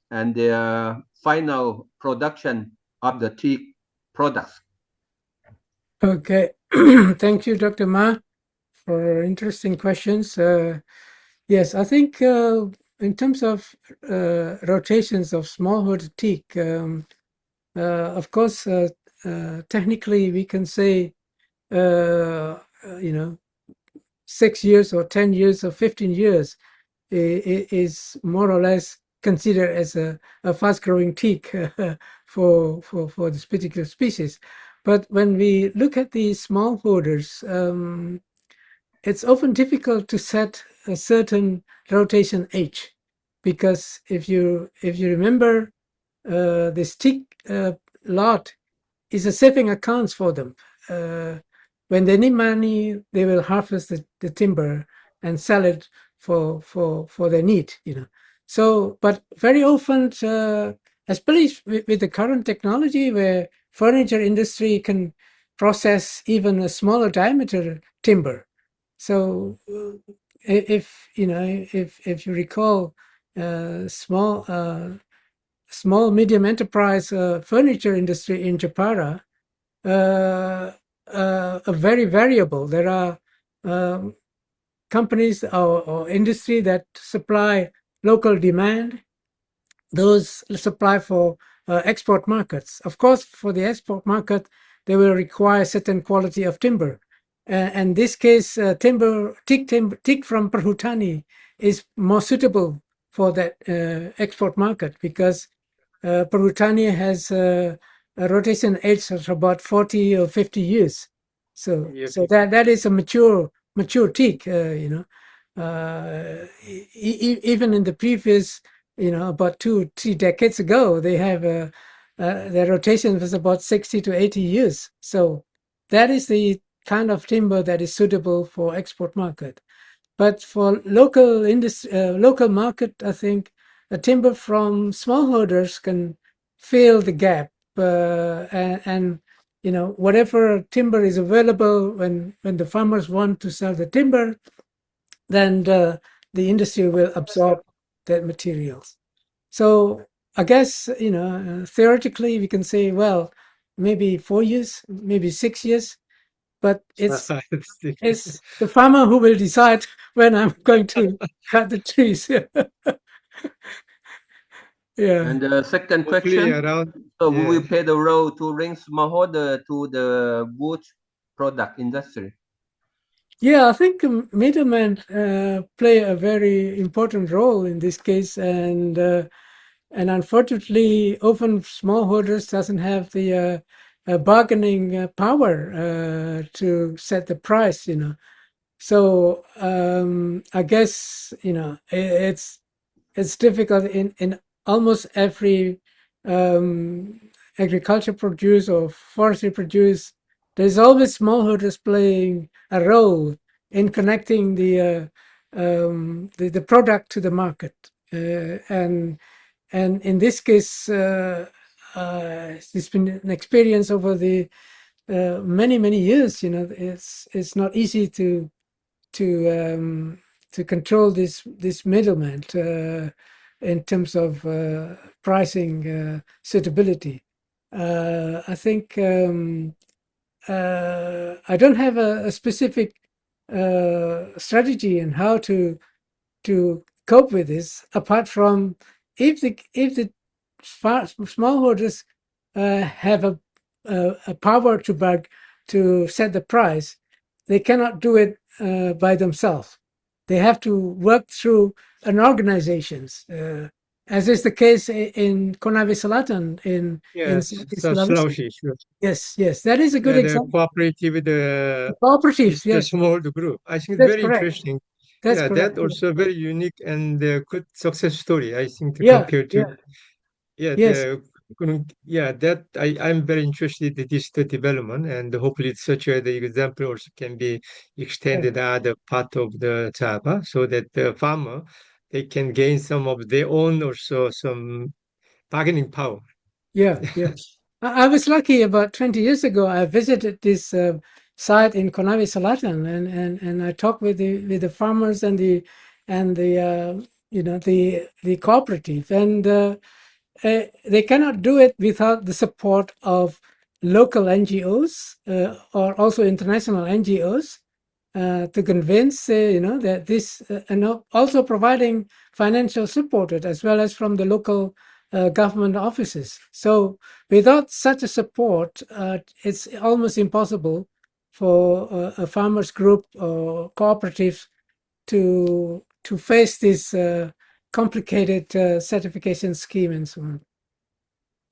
and the final production of the teak products? Okay, thank you, Dr. Ma, for interesting questions. Yes, I think in terms of rotations of smallholder teak, of course, technically we can say, 6 years or 10 years or 15 years is more or less considered as a fast-growing teak for this particular species. But when we look at the smallholders, it's often difficult to set a certain rotation age, because if you remember, this teak lot is a saving accounts for them. When they need money, they will harvest the timber and sell it for their need, So, but very often, especially with the current technology, where furniture industry can process even a smaller diameter timber. So, if you recall, small medium enterprise furniture industry in Japara, are very variable. There are companies or industry that supply local demand. Those supply for export markets. Of course, for the export market, they will require certain quality of timber. And this case, teak from Perhutani is more suitable for that export market, because Perhutani has a rotation age of about 40 or 50 years. So that is a mature teak, even in the previous, about 2-3 decades ago, they have their rotation was about 60 to 80 years. So that is the kind of timber that is suitable for export market. But for local industry, local market, I think a timber from smallholders can fill the gap, and whatever timber is available when the farmers want to sell the timber, then the industry will absorb that materials. So I guess theoretically we can say, well, maybe 4 years, maybe 6 years, but it's the farmer who will decide when I'm going to cut the trees. Yeah. And the second question, so we will play the role to bring smallholder to the wood product industry. Yeah, I think middlemen play a very important role in this case, and unfortunately, often smallholders doesn't have the bargaining power to set the price. So I guess it's difficult in almost every agriculture produce or forestry produce. There's always smallholders playing a role in connecting the product to the market, and in this case, it's been an experience over the many years. It's not easy to control this middleman in terms of pricing suitability. I think I don't have a specific strategy on how to cope with this, apart from if the smallholders have a power to set the price, they cannot do it by themselves. They have to work through an organizations, as is the case in Konawe Selatan in Sulawesi. Yes, that is a good example. Cooperative, the cooperatives, yes. The smallholder group. I think that's very correct. interesting. That's correct. That also very unique and good success story. I think compared to that I'm very interested in this development, and hopefully such the example also can be extended to other part of the Java, so that the farmer they can gain some of their own also some bargaining power. Yeah. I was lucky about 20 years ago. I visited this site in Konawe Selatan, and I talked with the farmers and the cooperative, and they cannot do it without the support of local NGOs or also international NGOs to convince that this and also providing financial support as well as from the local government offices. So without such a support, it's almost impossible for a farmers group or cooperatives to face this complicated certification scheme and so on.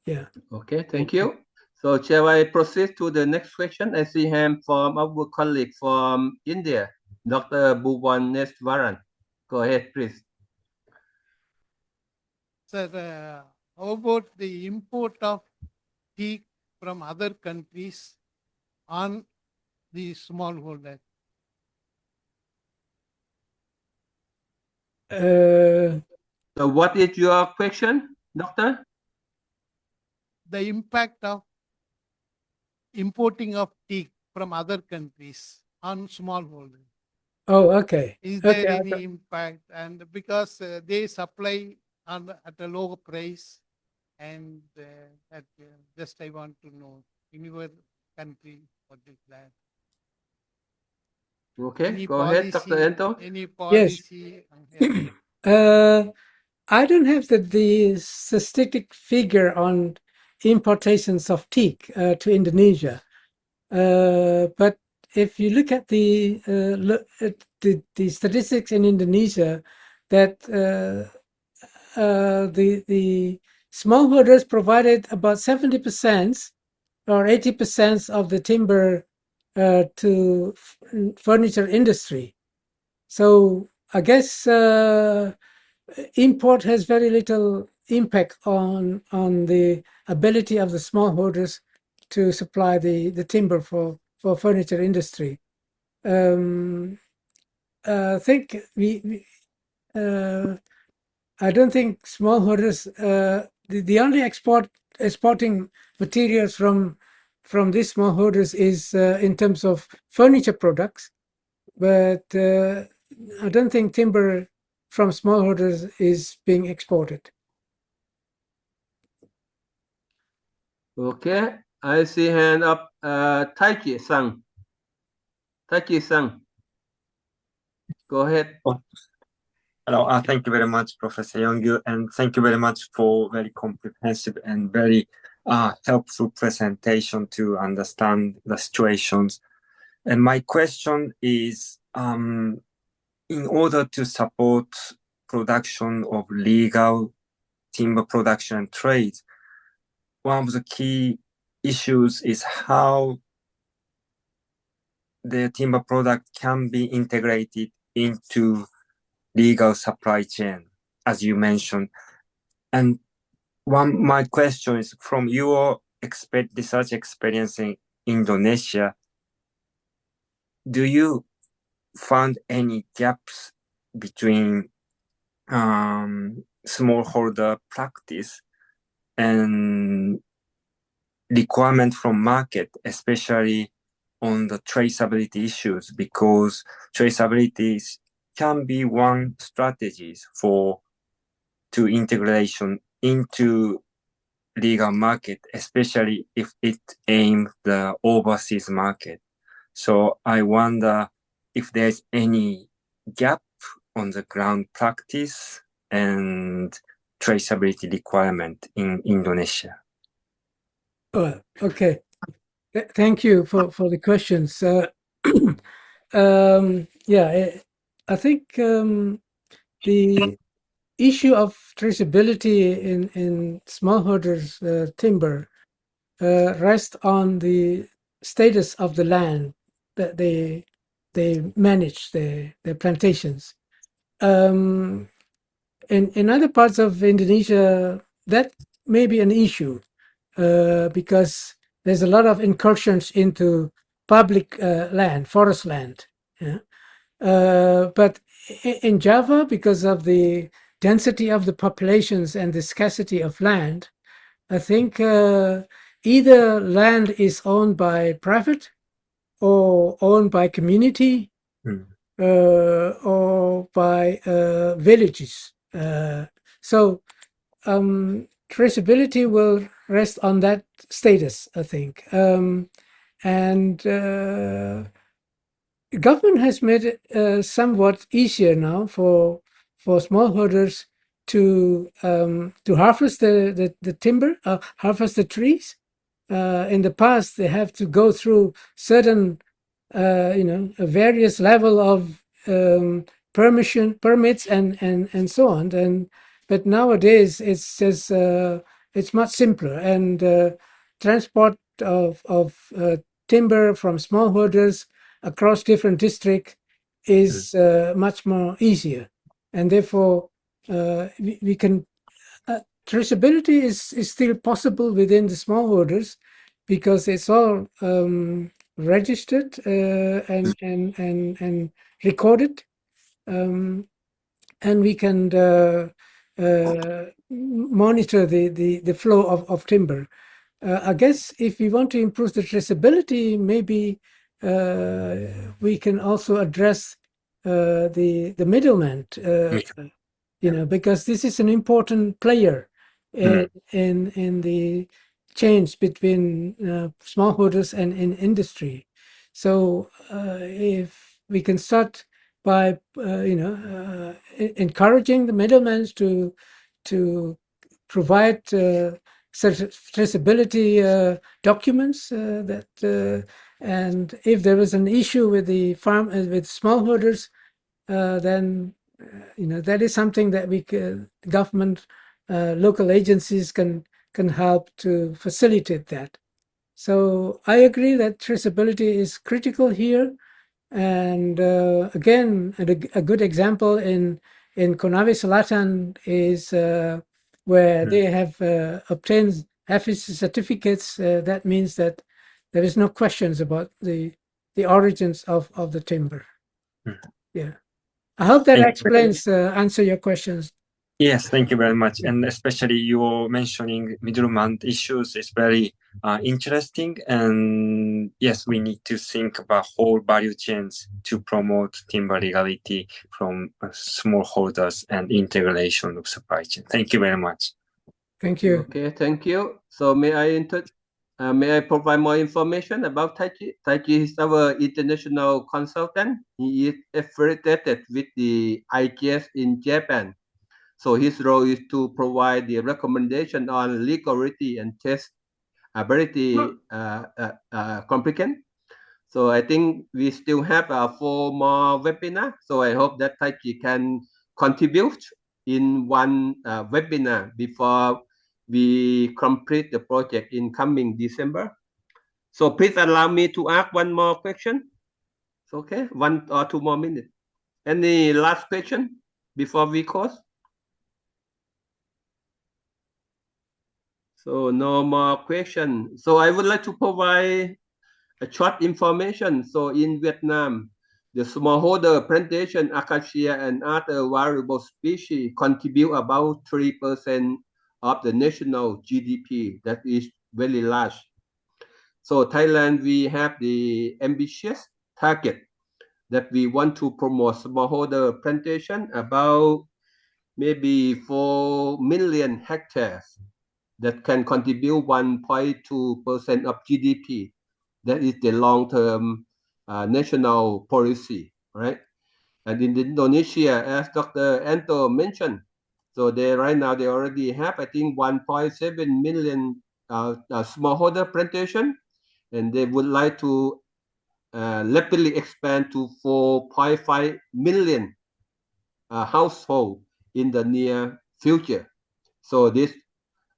Yeah. Okay, thank you. So shall I proceed to the next question? I see him from our colleague from India, Dr. Bhuvaneswaran. Go ahead, please. Sir, how about the import of teak from other countries on the smallholder? So what is your question, Doctor? The impact of importing of teak from other countries on smallholder. Oh, okay. Is there any impact? And because they supply at a lower price, and just I want to know in your country what is that? Okay, any go ahead, Dr. Ento. Any policy? Yes. I don't have the statistic figure on importations of teak to Indonesia, but if you look at the statistics in Indonesia, that the smallholders provided about 70% or 80% of the timber to furniture industry. So I guess import has very little impact on the ability of the smallholders to supply the timber for furniture industry. I think I don't think smallholders, the only exporting materials from these smallholders is in terms of furniture products, but I don't think timber from smallholders is being exported. Okay, I see hand up, Taiki-san. Taiki-san, go ahead. Oh. Hello, thank you very much, Professor Yongyu, and thank you very much for very comprehensive and very helpful presentation to understand the situations. And my question is, in order to support production of legal timber production and trade, one of the key issues is how the timber product can be integrated into legal supply chain, as you mentioned. And my question is, from your research experience in Indonesia, do you find any gaps between smallholder practice and requirement from market, especially on the traceability issues, because traceability can be one strategy to integration into legal market, especially if it aims the overseas market. So I wonder if there's any gap on the ground practice and traceability requirement in Indonesia. Oh, okay. Thank you for the questions. Yeah, I think the issue of traceability in smallholders timber rests on the status of the land that they manage their plantations. In other parts of Indonesia, that may be an issue because there's a lot of incursions into public land, forest land. Yeah? But in Java, because of the density of the populations and the scarcity of land, I think either land is owned by private or owned by community or by villages. So traceability will rest on that status, I think. And government has made it somewhat easier now for smallholders to harvest the timber, harvest the trees. In the past, they have to go through certain, a various level of permits and so on. But nowadays, it's just it's much simpler, and transport of timber from smallholders across different districts is much more easier, and therefore we can traceability is still possible within the smallholders because it's all registered and recorded, and we can monitor the flow of timber. I guess if we want to improve the traceability, maybe we can also address the middleman, because this is an important player in the change between smallholders and in industry. So if we can start by encouraging the middlemen to provide traceability documents and if there is an issue with the farm with smallholders, then that is something that government local agencies can help to facilitate that. So I agree that traceability is critical here. And again, a good example in Konawe Selatan is where they have obtained FSC certificates. That means that there is no questions about the origins of the timber. Yeah, I hope that explains, answer your questions. Yes, thank you very much. And especially you mentioning middleman issues is very interesting. And yes, we need to think about whole value chains to promote timber legality from smallholders and integration of supply chain. Thank you very much. Thank you. Okay, thank you. So may I provide more information about Taichi? Taichi is our international consultant. He is affiliated with the IGS in Japan. So his role is to provide the recommendation on legality and testability complicant. So I think we still have 4 more webinars. So I hope that Taichi can contribute in one webinar before we complete the project in coming December. So please allow me to ask one more question. It's okay, 1 or 2 more minutes. Any last question before we close? So no more question. So I would like to provide a short information. So in Vietnam, the smallholder plantation, acacia, and other variable species contribute about 3% of the national GDP. That is very large. So Thailand, we have the ambitious target that we want to promote smallholder plantation about maybe 4 million hectares that can contribute 1.2% of GDP. That is the long-term national policy, right? And in Indonesia, as Dr. Anto mentioned, so right now they already have, I think, 1.7 million smallholder plantation, and they would like to rapidly expand to 4.5 million households in the near future. So this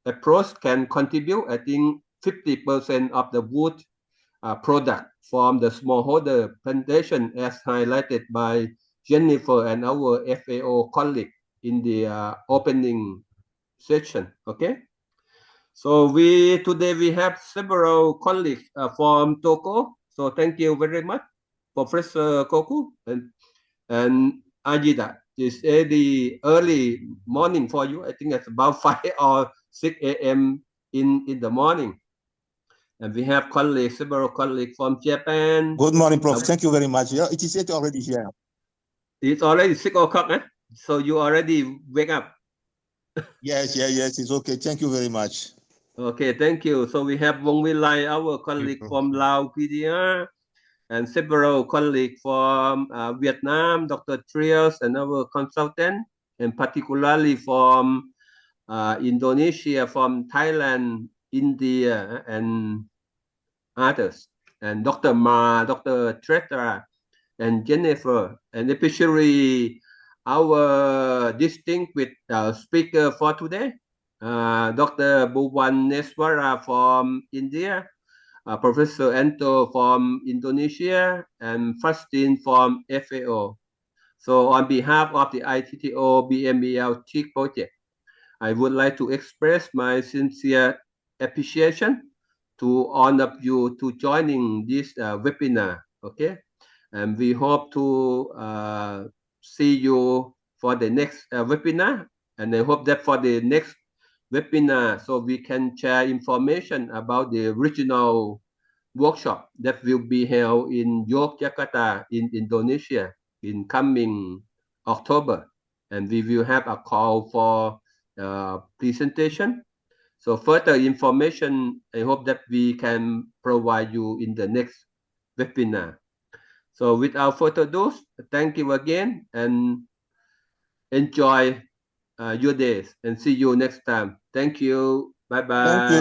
approach can contribute, I think, 50% of the wood product from the smallholder plantation, as highlighted by Jennifer and our FAO colleague in the opening session. Okay. So today we have several colleagues from Togo. So thank you very much, Professor Koku and Ajita. It's the early morning for you. I think it's about 5 or 6 a.m. in the morning. And we have several colleagues from Japan. Good morning, Prof. Thank you very much. Yeah, it is already here. It's already 6 o'clock, eh? So you already wake up. Yes, it's okay. Thank you very much. Okay, thank you. So we have Wong Wilai, our colleague from Lao PDR, and several colleagues from Vietnam, Dr. Trios, and our consultant, and particularly from Indonesia, from Thailand, India, and others, and Dr. Ma, Dr. Treta, and Jennifer, and especially our distinguished speaker for today, Dr. Bhuvaneswara from India, Professor Anto from Indonesia, and Faustin from FAO. So on behalf of the ITTO-BMLEH Teak project, I would like to express my sincere appreciation to all of you to joining this webinar. Okay, and we hope to see you for the next webinar, and I hope that for the next webinar, so we can share information about the regional workshop that will be held in Yogyakarta in Indonesia in coming October, and we will have a call for presentation. So further information, I hope that we can provide you in the next webinar. So without further ado, thank you again and enjoy your days, and see you next time. Thank you. Bye-bye. Thank you.